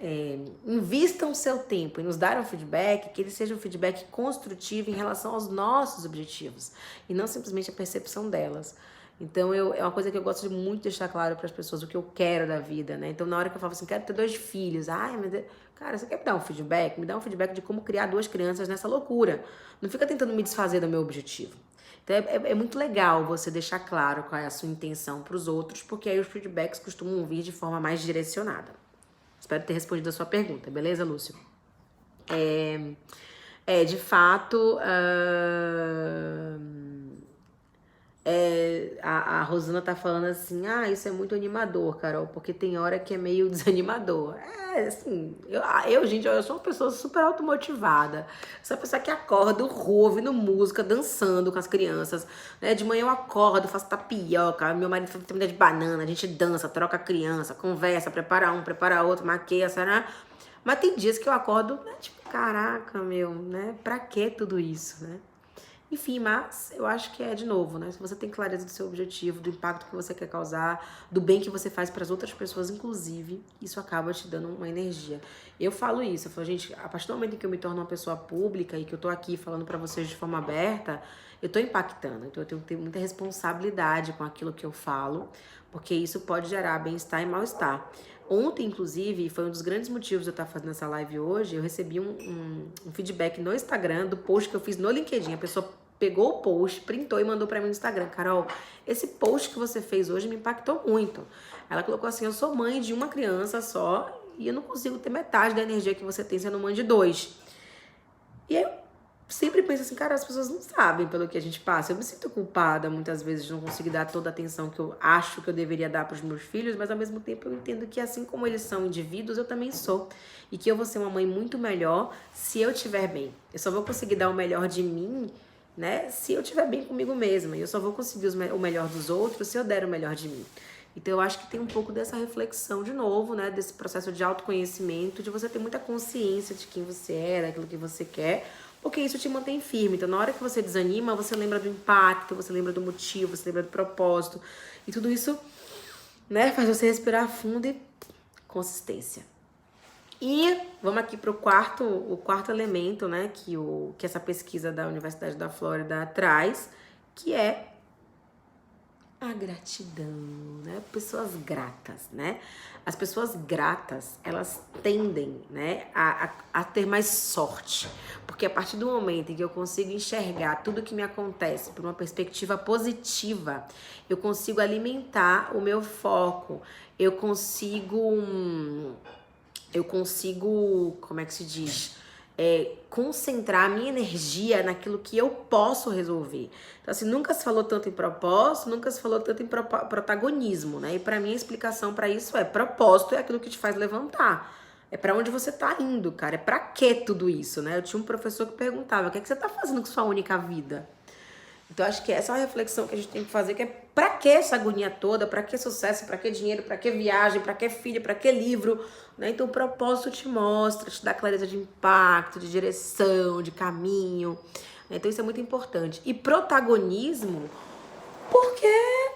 Invistam seu tempo em nos dar um feedback, que ele seja um feedback construtivo em relação aos nossos objetivos e não simplesmente a percepção delas. Então, é uma coisa que eu gosto de muito deixar claro para as pessoas o que eu quero da vida, né? Então, na hora que eu falo assim, quero ter 2 filhos, ai, meu Deus, cara, você quer me dar um feedback? Me dá um feedback de como criar 2 crianças nessa loucura. Não fica tentando me desfazer do meu objetivo. Então, é muito legal você deixar claro qual é a sua intenção para os outros, porque aí os feedbacks costumam vir de forma mais direcionada. Espero ter respondido a sua pergunta, beleza, Lúcio? De fato, a Rosana tá falando assim, isso é muito animador, Carol, porque tem hora que é meio desanimador. Assim, gente, eu sou uma pessoa super automotivada. Sou uma pessoa que acorda, ouvindo música, dançando com as crianças, né? De manhã eu acordo, faço tapioca, meu marido faz comida de banana, a gente dança, troca a criança, conversa, prepara um, prepara outro, maqueia, será? Mas tem dias que eu acordo, né, tipo, caraca, meu, né? Pra que tudo isso, né? Enfim, mas eu acho que de novo, né? Se você tem clareza do seu objetivo, do impacto que você quer causar, do bem que você faz para as outras pessoas, inclusive, isso acaba te dando uma energia. Eu falo isso, eu falo, gente, a partir do momento em que eu me torno uma pessoa pública e que eu tô aqui falando para vocês de forma aberta, eu tô impactando. Então eu tenho que ter muita responsabilidade com aquilo que eu falo, porque isso pode gerar bem-estar e mal-estar. Ontem, inclusive, foi um dos grandes motivos de eu estar fazendo essa live hoje, eu recebi um feedback no Instagram do post que eu fiz no LinkedIn. A pessoa pegou o post, printou e mandou pra mim no Instagram. Carol, esse post que você fez hoje me impactou muito. Ela colocou assim, eu sou mãe de uma criança só e eu não consigo ter metade da energia que você tem sendo mãe de 2. E aí eu sempre penso assim, cara, as pessoas não sabem pelo que a gente passa. Eu me sinto culpada muitas vezes de não conseguir dar toda a atenção que eu acho que eu deveria dar pros meus filhos, mas ao mesmo tempo eu entendo que assim como eles são indivíduos, eu também sou. E que eu vou ser uma mãe muito melhor se eu estiver bem. Eu só vou conseguir dar o melhor de mim, né, se eu estiver bem comigo mesma. E eu só vou conseguir o melhor dos outros se eu der o melhor de mim. Então eu acho que tem um pouco dessa reflexão de novo, né, desse processo de autoconhecimento, de você ter muita consciência de quem você é, daquilo que você quer, porque isso te mantém firme. Então na hora que você desanima, você lembra do impacto, você lembra do motivo, você lembra do propósito. E tudo isso, né, faz você respirar fundo e consistência. E vamos aqui para o quarto elemento, né, que essa pesquisa da Universidade da Flórida traz, que é a gratidão, né? Pessoas gratas, né? As pessoas gratas, elas tendem, né, a ter mais sorte. Porque a partir do momento em que eu consigo enxergar tudo que me acontece por uma perspectiva positiva, eu consigo alimentar o meu foco, eu consigo, como é que se diz? Concentrar a minha energia naquilo que eu posso resolver. Então, assim, nunca se falou tanto em propósito, nunca se falou tanto em protagonismo, né? E pra mim a explicação pra isso propósito é aquilo que te faz levantar. É pra onde você tá indo, cara. É pra que tudo isso, né? Eu tinha um professor que perguntava, o que é que você tá fazendo com sua única vida? Então, acho que essa é uma reflexão que a gente tem que fazer, que é pra que essa agonia toda, pra que sucesso, pra que dinheiro, pra que viagem, pra que filho, pra que livro, né? Então, o propósito te mostra, te dá clareza de impacto, de direção, de caminho, né? Então, isso é muito importante. E protagonismo, porque,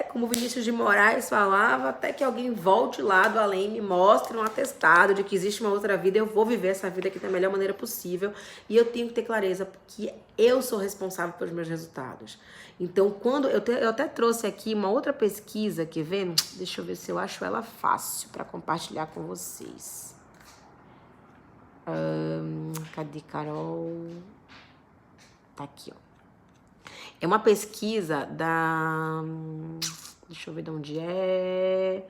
como Vinícius de Moraes falava, até que alguém volte lá do além e me mostre um atestado de que existe uma outra vida, eu vou viver essa vida aqui da melhor maneira possível e eu tenho que ter clareza, porque eu sou responsável pelos meus resultados. Então, quando eu até trouxe aqui uma outra pesquisa, quer ver? Deixa eu ver se eu acho ela fácil para compartilhar com vocês. Cadê, Carol? Tá aqui, ó. É uma pesquisa da... Deixa eu ver de onde é...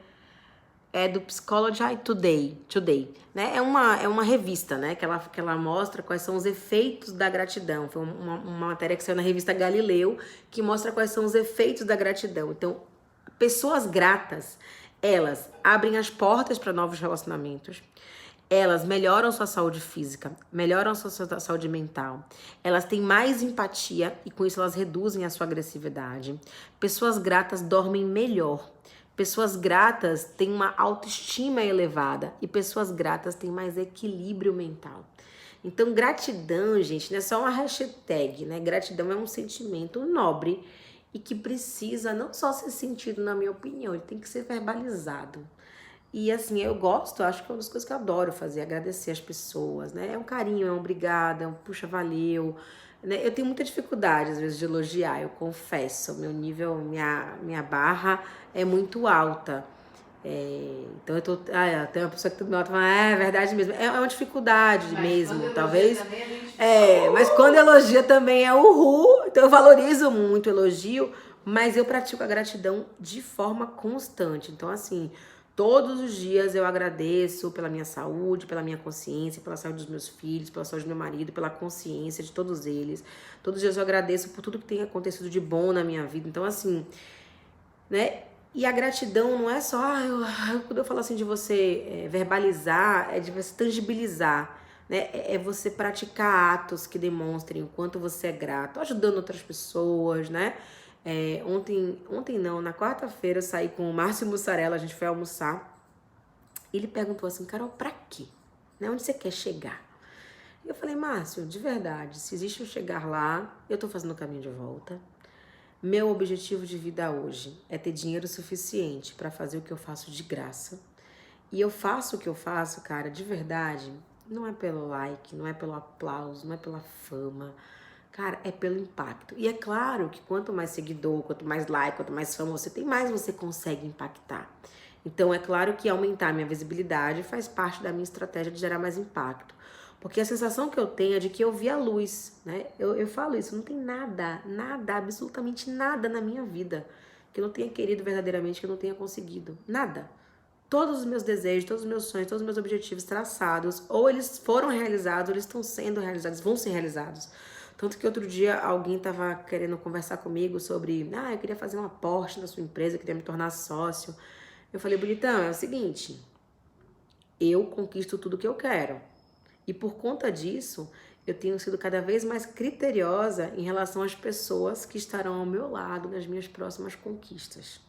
É do Psychology Today, né? É uma revista, né? Que ela mostra quais são os efeitos da gratidão. Foi uma matéria que saiu na revista Galileu, que mostra quais são os efeitos da gratidão. Então, pessoas gratas, elas abrem as portas para novos relacionamentos. Elas melhoram sua saúde física, melhoram sua saúde mental. Elas têm mais empatia e com isso elas reduzem a sua agressividade. Pessoas gratas dormem melhor. Pessoas gratas têm uma autoestima elevada e pessoas gratas têm mais equilíbrio mental. Então, gratidão, gente, não é só uma hashtag, né? Gratidão é um sentimento nobre e que precisa não só ser sentido, na minha opinião, ele tem que ser verbalizado. E assim, eu gosto, acho que é uma das coisas que eu adoro fazer, agradecer as pessoas, né? É um carinho, é um obrigada, é um puxa, valeu. Né? Eu tenho muita dificuldade, às vezes, de elogiar, eu confesso. Meu nível, minha barra é muito alta. Então eu tô. Tem uma pessoa que me nota falando, é verdade mesmo. É uma dificuldade mas mesmo, talvez. Também a gente... mas quando elogia também é uhul. Então eu valorizo muito o elogio, mas eu pratico a gratidão de forma constante. Então, assim, todos os dias eu agradeço pela minha saúde, pela minha consciência, pela saúde dos meus filhos, pela saúde do meu marido, pela consciência de todos eles. Todos os dias eu agradeço por tudo que tem acontecido de bom na minha vida. Então, assim, né? E a gratidão não é só, quando eu falo assim de você verbalizar, é de você tangibilizar, né? É você praticar atos que demonstrem o quanto você é grato, ajudando outras pessoas, né? Ontem não, na quarta-feira eu saí com o Márcio Mussarela, a gente foi almoçar, e ele perguntou assim, Carol, pra quê? Né? Onde você quer chegar? E eu falei, Márcio, de verdade, se existe um chegar lá, eu tô fazendo o caminho de volta. Meu objetivo de vida hoje é ter dinheiro suficiente para fazer o que eu faço de graça. E eu faço o que eu faço, cara, de verdade. Não é pelo like, não é pelo aplauso, não é pela fama. Cara, é pelo impacto. E é claro que quanto mais seguidor, quanto mais like, quanto mais fama você tem, mais você consegue impactar. Então, é claro que aumentar minha visibilidade faz parte da minha estratégia de gerar mais impacto. Porque a sensação que eu tenho é de que eu vi a luz, né? Eu falo isso, não tem nada, absolutamente nada na minha vida que eu não tenha querido verdadeiramente, que eu não tenha conseguido. Nada. Todos os meus desejos, todos os meus sonhos, todos os meus objetivos traçados, ou eles foram realizados, ou eles estão sendo realizados, vão ser realizados. Tanto que outro dia alguém estava querendo conversar comigo sobre, eu queria fazer um aporte na sua empresa, eu queria me tornar sócio. Eu falei, bonitão, é o seguinte, eu conquisto tudo que eu quero. E por conta disso, eu tenho sido cada vez mais criteriosa em relação às pessoas que estarão ao meu lado nas minhas próximas conquistas.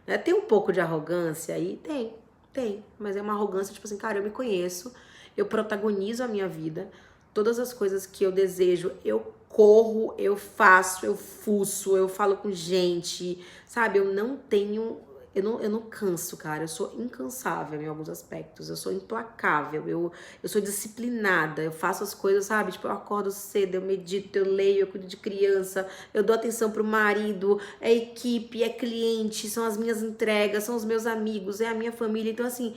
Né? Tem um pouco de arrogância aí? Tem. Mas é uma arrogância tipo assim, cara, eu me conheço, eu protagonizo a minha vida, todas as coisas que eu desejo, eu corro, eu faço, eu fuço, eu falo com gente, sabe? Eu não tenho... Eu não canso, cara. Eu sou incansável em alguns aspectos. Eu sou implacável. Eu sou disciplinada. Eu faço as coisas, sabe? Tipo, eu acordo cedo, eu medito, eu leio, eu cuido de criança, eu dou atenção pro marido, é equipe, é cliente, são as minhas entregas, são os meus amigos, é a minha família. Então, assim,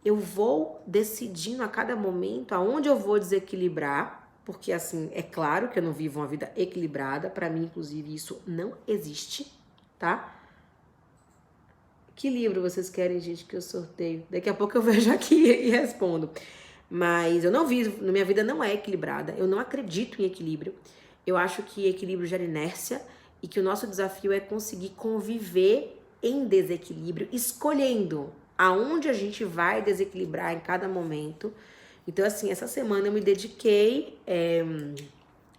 eu vou decidindo a cada momento aonde eu vou desequilibrar. Porque, assim, é claro que eu não vivo uma vida equilibrada. Pra mim, inclusive, isso não existe, tá? Que livro vocês querem, gente, que eu sorteio? Daqui a pouco eu vejo aqui e respondo. Mas eu não vivo, na minha vida não é equilibrada. Eu não acredito em equilíbrio. Eu acho que equilíbrio gera inércia e que o nosso desafio é conseguir conviver em desequilíbrio, escolhendo aonde a gente vai desequilibrar em cada momento. Então, assim, essa semana eu me dediquei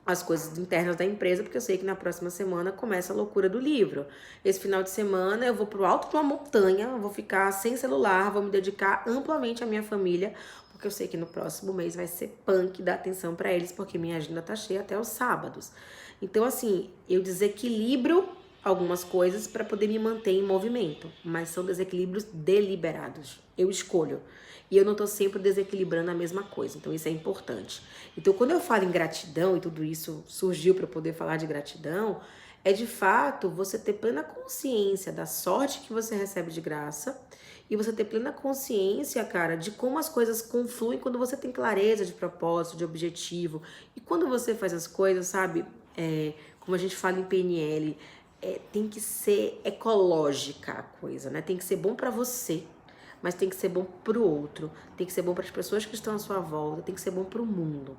as coisas internas da empresa, porque eu sei que na próxima semana começa a loucura do livro. Esse final de semana eu vou pro alto de uma montanha, vou ficar sem celular, vou me dedicar amplamente à minha família, porque eu sei que no próximo mês vai ser punk dar atenção para eles, porque minha agenda tá cheia até os sábados. Então, assim, eu desequilibro algumas coisas para poder me manter em movimento, mas são desequilíbrios deliberados. Eu escolho. E eu não tô sempre desequilibrando a mesma coisa. Então, isso é importante. Então, quando eu falo em gratidão, e tudo isso surgiu para eu poder falar de gratidão, é de fato você ter plena consciência da sorte que você recebe de graça e você ter plena consciência, cara, de como as coisas confluem quando você tem clareza de propósito, de objetivo. E quando você faz as coisas, sabe, como a gente fala em PNL, tem que ser ecológica a coisa, né? Tem que ser bom para você, mas tem que ser bom pro outro, tem que ser bom para as pessoas que estão à sua volta, tem que ser bom pro mundo.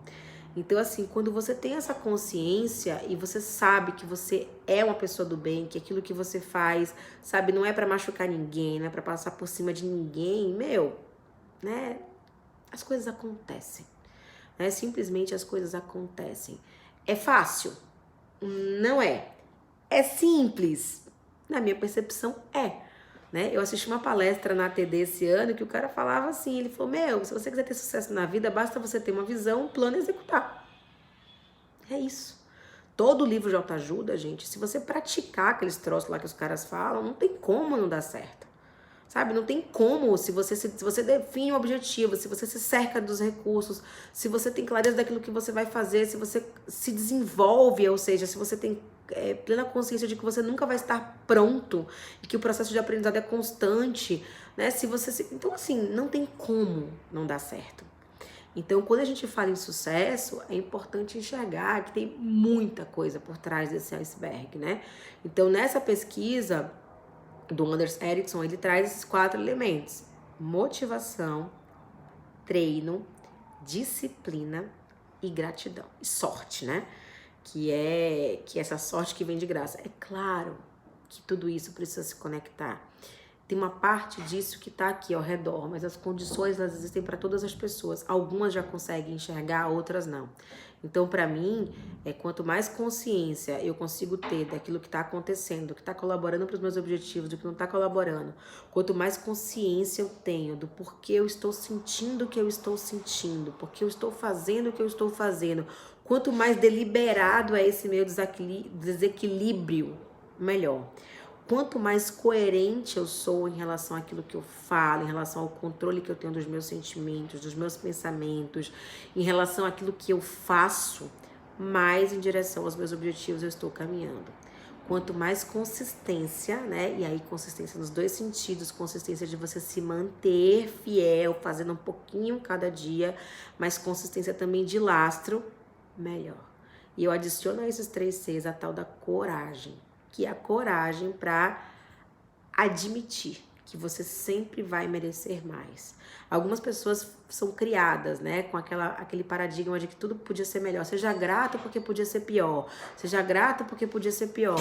Então, assim, quando você tem essa consciência e você sabe que você é uma pessoa do bem, que aquilo que você faz, sabe, não é para machucar ninguém, não é para passar por cima de ninguém, né? As coisas acontecem, né? Simplesmente as coisas acontecem. É fácil? Não é. É simples? Na minha percepção, é. Né? Eu assisti uma palestra na TD esse ano que o cara falava assim, ele falou, se você quiser ter sucesso na vida, basta você ter uma visão, um plano e executar. É isso. Todo livro de autoajuda, gente, se você praticar aqueles troços lá que os caras falam, não tem como não dar certo. Sabe, não tem como, se você define o objetivo, se você se cerca dos recursos, se você tem clareza daquilo que você vai fazer, se você se desenvolve, ou seja, se você tem plena consciência de que você nunca vai estar pronto e que o processo de aprendizado é constante, né? Então, assim, não tem como não dar certo. Então, quando a gente fala em sucesso, é importante enxergar que tem muita coisa por trás desse iceberg, né? Então, nessa pesquisa do Anders Ericsson, ele traz esses 4 elementos: motivação, treino, disciplina e gratidão. E sorte, né? Que é essa sorte que vem de graça. É claro que tudo isso precisa se conectar. Tem uma parte disso que tá aqui ao redor, mas as condições, elas existem para todas as pessoas. Algumas já conseguem enxergar, outras não. Então, para mim, quanto mais consciência eu consigo ter daquilo que está acontecendo, do que está colaborando para os meus objetivos, do que não está colaborando, quanto mais consciência eu tenho do porquê eu estou sentindo o que eu estou sentindo, porque eu estou fazendo o que eu estou fazendo, quanto mais deliberado é esse meu desequilíbrio, melhor. Quanto mais coerente eu sou em relação àquilo que eu falo, em relação ao controle que eu tenho dos meus sentimentos, dos meus pensamentos, em relação àquilo que eu faço, mais em direção aos meus objetivos eu estou caminhando. Quanto mais consistência, né? E aí consistência nos 2 sentidos, consistência de você se manter fiel, fazendo um pouquinho cada dia, mas consistência também de lastro, melhor. E eu adiciono a esses 3 Cs a tal da coragem, que é a coragem para admitir que você sempre vai merecer mais. Algumas pessoas são criadas, né, com aquele paradigma de que tudo podia ser melhor. Seja grato porque podia ser pior. Seja grato porque podia ser pior.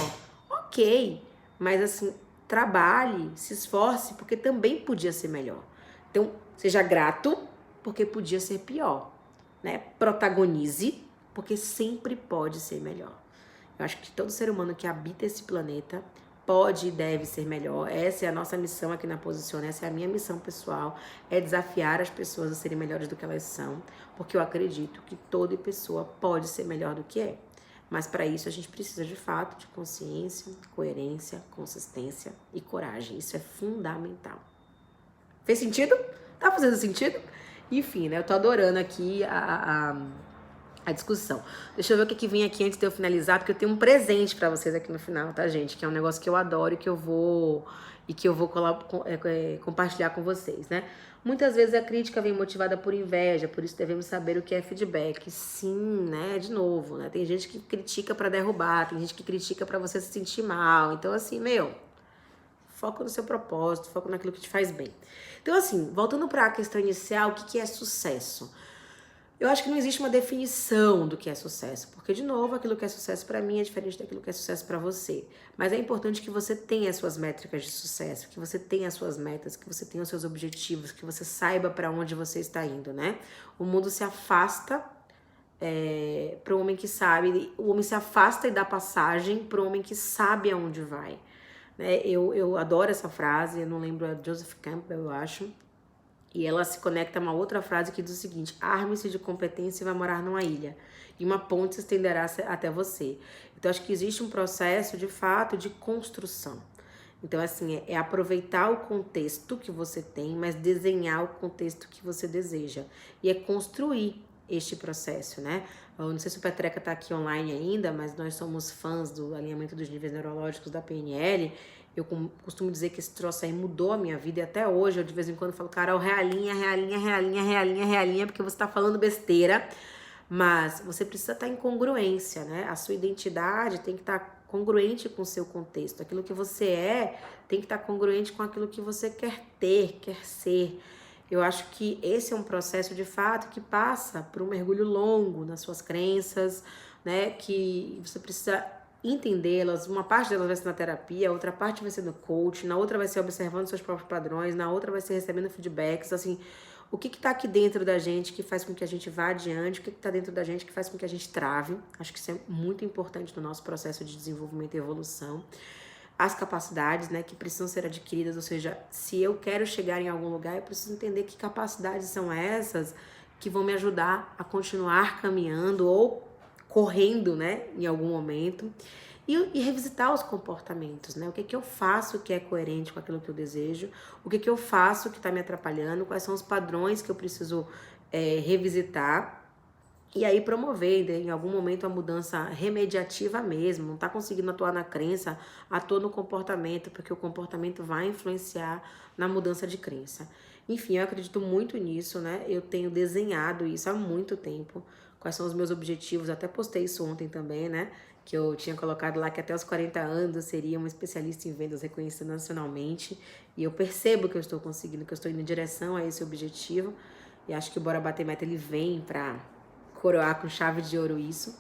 Ok, mas assim, trabalhe, se esforce porque também podia ser melhor. Então, seja grato porque podia ser pior, né? Protagonize porque sempre pode ser melhor. Eu acho que todo ser humano que habita esse planeta pode e deve ser melhor. Essa é a nossa missão aqui na Posiciona, essa é a minha missão pessoal, é desafiar as pessoas a serem melhores do que elas são, porque eu acredito que toda pessoa pode ser melhor do que é. Mas para isso a gente precisa de fato de consciência, coerência, consistência e coragem. Isso é fundamental. Fez sentido? Tá fazendo sentido? Enfim, né? Eu tô adorando aqui a discussão. Deixa eu ver o que vem aqui antes de eu finalizar, porque eu tenho um presente pra vocês aqui no final, tá, gente? Que é um negócio que eu adoro e que eu vou compartilhar com vocês, né? Muitas vezes a crítica vem motivada por inveja, por isso devemos saber o que é feedback. Sim, né? De novo, né? Tem gente que critica pra derrubar, tem gente que critica pra você se sentir mal. Então, assim, foca no seu propósito, foca naquilo que te faz bem. Então, assim, voltando pra questão inicial, o que é sucesso? Eu acho que não existe uma definição do que é sucesso, porque, de novo, aquilo que é sucesso para mim é diferente daquilo que é sucesso para você. Mas é importante que você tenha as suas métricas de sucesso, que você tenha as suas metas, que você tenha os seus objetivos, que você saiba para onde você está indo, né? O mundo se afasta para o homem que sabe, o homem se afasta e dá passagem para o homem que sabe aonde vai. Né? Eu adoro essa frase, eu não lembro, é Joseph Campbell, eu acho. E ela se conecta a uma outra frase que diz o seguinte: arme-se de competência e vai morar numa ilha, e uma ponte se estenderá até você. Então, acho que existe um processo, de fato, de construção. Então, assim, é aproveitar o contexto que você tem, mas desenhar o contexto que você deseja. E é construir este processo, né? Eu não sei se o Petreca tá aqui online ainda, mas nós somos fãs do alinhamento dos níveis neurológicos da PNL. Eu costumo dizer que esse troço aí mudou a minha vida e até hoje eu de vez em quando falo, Carol, realinha, porque você tá falando besteira, mas você precisa estar em congruência, né? A sua identidade tem que estar congruente com o seu contexto. Aquilo que você tem que estar congruente com aquilo que você quer ter, quer ser. Eu acho que esse é um processo de fato que passa por um mergulho longo nas suas crenças, né? Que você precisa entendê-las, uma parte delas vai ser na terapia, a outra parte vai ser no coach, na outra vai ser observando seus próprios padrões, na outra vai ser recebendo feedbacks, assim, o que tá aqui dentro da gente que faz com que a gente vá adiante, o que tá dentro da gente que faz com que a gente trave. Acho que isso é muito importante no nosso processo de desenvolvimento e evolução. As capacidades, né, que precisam ser adquiridas, ou seja, se eu quero chegar em algum lugar, eu preciso entender que capacidades são essas que vão me ajudar a continuar caminhando ou correndo, né, em algum momento. E revisitar os comportamentos, né? O que eu faço que é coerente com aquilo que eu desejo, o que eu faço que está me atrapalhando, quais são os padrões que eu preciso revisitar. E aí promover, né, em algum momento, a mudança remediativa mesmo. Não tá conseguindo atuar na crença, atua no comportamento, porque o comportamento vai influenciar na mudança de crença. Enfim, eu acredito muito nisso, né? Eu tenho desenhado isso há muito tempo. Quais são os meus objetivos? Eu até postei isso ontem também, né? Que eu tinha colocado lá que até os 40 anos eu seria uma especialista em vendas reconhecida nacionalmente. E eu percebo que eu estou conseguindo, que eu estou indo em direção a esse objetivo. E acho que o Bora Bater Meta, ele vem pra coroar com chave de ouro isso.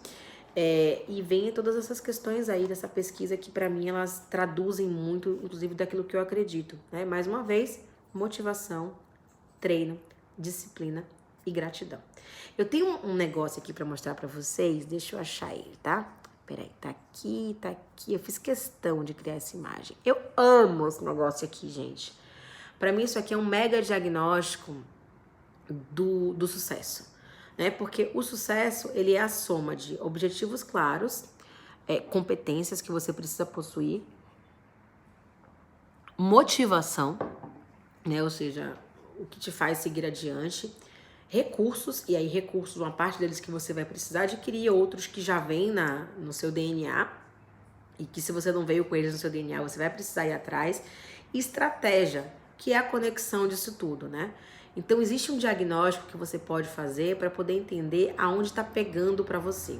E vem todas essas questões aí dessa pesquisa que para mim elas traduzem muito, inclusive daquilo que eu acredito, né? Mais uma vez, motivação, treino, disciplina e gratidão. Eu tenho um negócio aqui para mostrar para vocês, deixa eu achar ele, tá? Peraí, tá aqui, tá aqui. Eu fiz questão de criar essa imagem. Eu amo esse negócio aqui, gente. Para mim isso aqui é um mega diagnóstico do sucesso, né? Porque o sucesso, ele é a soma de objetivos claros, competências que você precisa possuir, motivação, né? Ou seja, o que te faz seguir adiante, recursos, e aí recursos, uma parte deles que você vai precisar adquirir, outros que já vêm no seu DNA, e que se você não veio com eles no seu DNA, você vai precisar ir atrás, e estratégia, que é a conexão disso tudo, né? Então existe um diagnóstico que você pode fazer para poder entender aonde está pegando para você.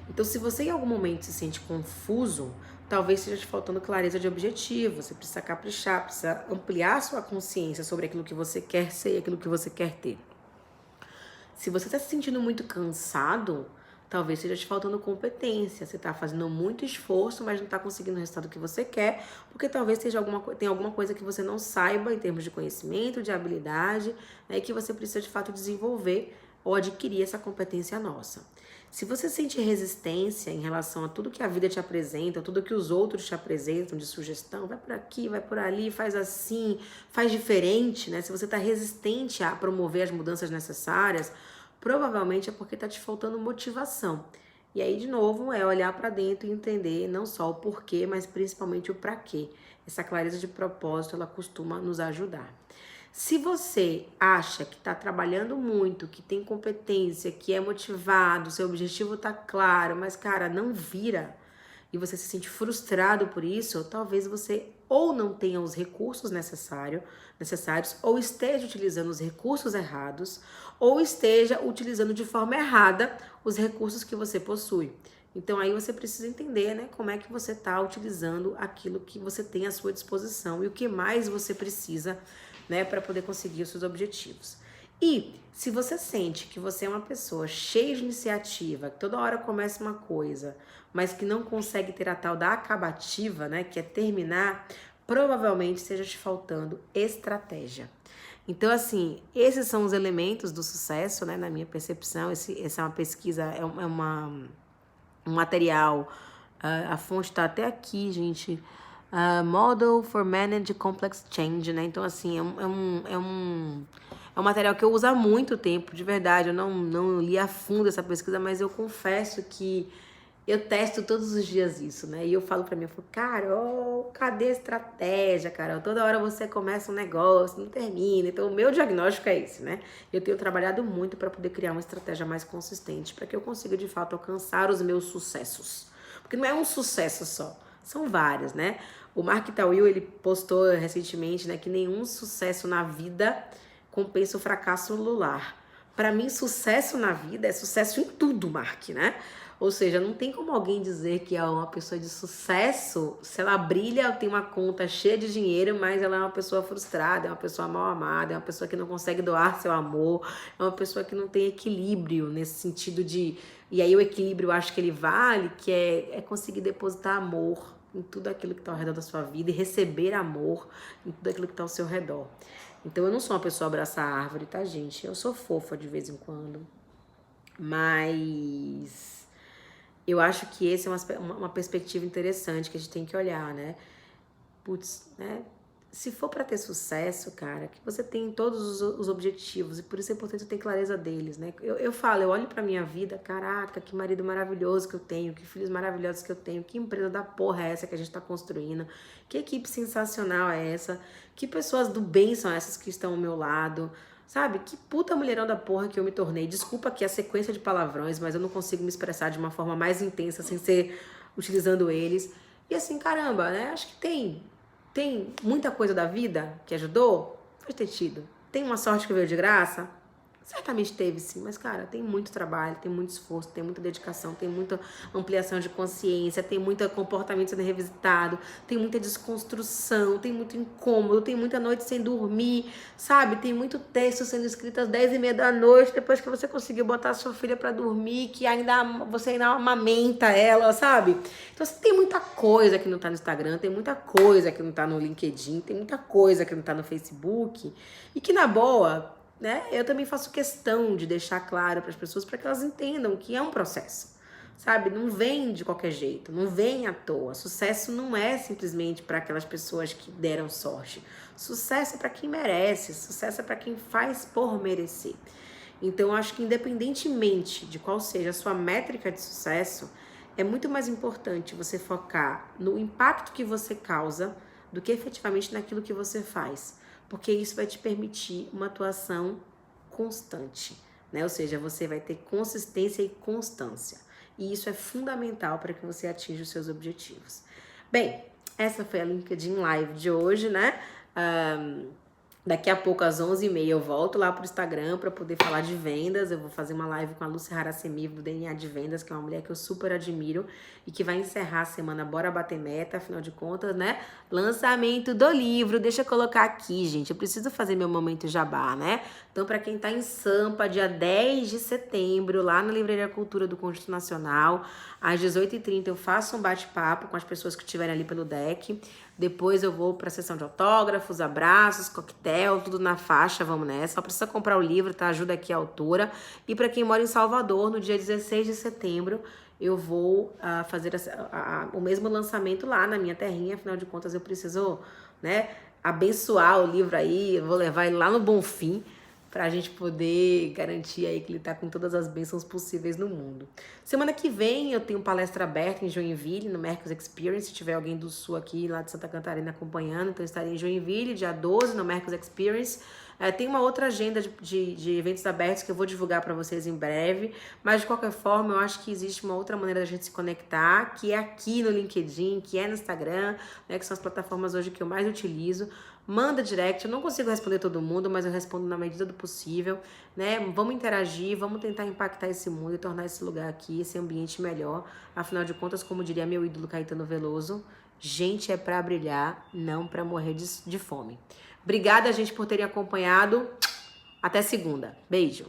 Então se você em algum momento se sente confuso, talvez esteja te faltando clareza de objetivo, você precisa caprichar, precisa ampliar sua consciência sobre aquilo que você quer ser e aquilo que você quer ter. Se você está se sentindo muito cansado, talvez esteja te faltando competência. Você está fazendo muito esforço, mas não está conseguindo o resultado que você quer, porque talvez tenha alguma coisa que você não saiba em termos de conhecimento, de habilidade, né, e que você precisa de fato desenvolver ou adquirir essa competência nossa. Se você sente resistência em relação a tudo que a vida te apresenta, tudo que os outros te apresentam de sugestão, vai por aqui, vai por ali, faz assim, faz diferente, né? Se você está resistente a promover as mudanças necessárias, provavelmente é porque está te faltando motivação. E aí, de novo, é olhar para dentro e entender não só o porquê, mas principalmente o para quê. Essa clareza de propósito, ela costuma nos ajudar. Se você acha que está trabalhando muito, que tem competência, que é motivado, seu objetivo está claro, mas, cara, não vira, e você se sente frustrado por isso, talvez você ou não tenha os recursos necessários, ou esteja utilizando os recursos errados, ou esteja utilizando de forma errada os recursos que você possui. Então aí você precisa entender, né, como é que você está utilizando aquilo que você tem à sua disposição e o que mais você precisa, né, para poder conseguir os seus objetivos. E se você sente que você é uma pessoa cheia de iniciativa, que toda hora começa uma coisa, mas que não consegue ter a tal da acabativa, né, que é terminar, provavelmente esteja te faltando estratégia. Então, assim, esses são os elementos do sucesso, né, na minha percepção. Essa é uma pesquisa, um material, a fonte tá até aqui, gente. Model for Managed Complex Change, né? Então, assim, é um material que eu uso há muito tempo, de verdade. Eu não li a fundo essa pesquisa, mas eu confesso que eu testo todos os dias isso, né? E eu falo pra mim, eu falo, Carol, cadê a estratégia, Carol? Toda hora você começa um negócio, não termina. Então, o meu diagnóstico é esse, né? Eu tenho trabalhado muito para poder criar uma estratégia mais consistente, para que eu consiga, de fato, alcançar os meus sucessos. Porque não é um sucesso só, são vários, né? O Mark Tawil, ele postou recentemente, né, que nenhum sucesso na vida compensa o fracasso no lar. Para mim, sucesso na vida é sucesso em tudo, Mark, né? Ou seja, não tem como alguém dizer que é uma pessoa de sucesso se ela brilha, tem uma conta cheia de dinheiro, mas ela é uma pessoa frustrada, é uma pessoa mal amada, é uma pessoa que não consegue doar seu amor, é uma pessoa que não tem equilíbrio nesse sentido de... E aí o equilíbrio, eu acho que ele vale, que é conseguir depositar amor em tudo aquilo que está ao redor da sua vida e receber amor em tudo aquilo que está ao seu redor. Então eu não sou uma pessoa abraçar a árvore, tá, gente? Eu sou fofa de vez em quando, mas eu acho que essa é uma perspectiva interessante que a gente tem que olhar, né? Putz, né? se for para ter sucesso, cara, que você tem todos os objetivos, e por isso é importante você ter clareza deles, né? Eu falo, eu olho pra minha vida, caraca, que marido maravilhoso que eu tenho, que filhos maravilhosos que eu tenho, que empresa da porra é essa que a gente tá construindo, que equipe sensacional é essa, que pessoas do bem são essas que estão ao meu lado, sabe? Que puta mulherão da porra que eu me tornei. Desculpa aqui a sequência de palavrões, mas eu não consigo me expressar de uma forma mais intensa sem ser utilizando eles. E assim, caramba, né? Acho que tem muita coisa da vida que ajudou? Pode ter tido. Tem uma sorte que veio de graça? Certamente teve sim, mas cara, tem muito trabalho, tem muito esforço, tem muita dedicação, tem muita ampliação de consciência, tem muito comportamento sendo revisitado, tem muita desconstrução, tem muito incômodo, tem muita noite sem dormir, sabe? Tem muito texto sendo escrito às 10h30 da noite, depois que você conseguiu botar a sua filha pra dormir, que você ainda amamenta ela, sabe? Então assim, tem muita coisa que não tá no Instagram, tem muita coisa que não tá no LinkedIn, tem muita coisa que não tá no Facebook, e que na boa, né? Eu também faço questão de deixar claro para as pessoas para que elas entendam que é um processo, sabe? Não vem de qualquer jeito, não vem à toa. Sucesso não é simplesmente para aquelas pessoas que deram sorte. Sucesso é para quem merece, sucesso é para quem faz por merecer. Então, eu acho que independentemente de qual seja a sua métrica de sucesso, é muito mais importante você focar no impacto que você causa do que efetivamente naquilo que você faz. Porque isso vai te permitir uma atuação constante, né? Ou seja, você vai ter consistência e constância. E isso é fundamental para que você atinja os seus objetivos. Bem, essa foi a LinkedIn Live de hoje, né? Daqui a pouco, às 11h30, eu volto lá pro Instagram para poder falar de vendas. Eu vou fazer uma live com a Lúcia Haracemiv, do DNA de Vendas, que é uma mulher que eu super admiro e que vai encerrar a semana Bora Bater Meta, afinal de contas, né? Lançamento do livro. Deixa eu colocar aqui, gente. Eu preciso fazer meu momento jabá, né? Então, para quem tá em Sampa, dia 10 de setembro, lá na Livraria Cultura do Conjunto Nacional, às 18h30, eu faço um bate-papo com as pessoas que estiverem ali pelo deck. Depois eu vou para a sessão de autógrafos, abraços, coquetel, tudo na faixa, vamos nessa. Só precisa comprar o livro, tá? Ajuda aqui a autora. E para quem mora em Salvador, no dia 16 de setembro, eu vou fazer o mesmo lançamento lá na minha terrinha. Afinal de contas, eu preciso, né, abençoar o livro aí. Eu vou levar ele lá no Bonfim, pra gente poder garantir aí que ele tá com todas as bênçãos possíveis no mundo. Semana que vem eu tenho palestra aberta em Joinville, no Mercos Experience, se tiver alguém do Sul aqui, lá de Santa Catarina acompanhando, então eu estarei em Joinville, dia 12, no Mercos Experience. Tem uma outra agenda de eventos abertos que eu vou divulgar para vocês em breve, mas de qualquer forma eu acho que existe uma outra maneira da gente se conectar, que é aqui no LinkedIn, que é no Instagram, né, que são as plataformas hoje que eu mais utilizo. Manda direct, eu não consigo responder todo mundo, mas eu respondo na medida do possível, né? Vamos interagir, vamos tentar impactar esse mundo e tornar esse lugar aqui, esse ambiente melhor. Afinal de contas, como diria meu ídolo Caetano Veloso, gente é pra brilhar, não pra morrer de fome. Obrigada, gente, por terem acompanhado. Até segunda. Beijo.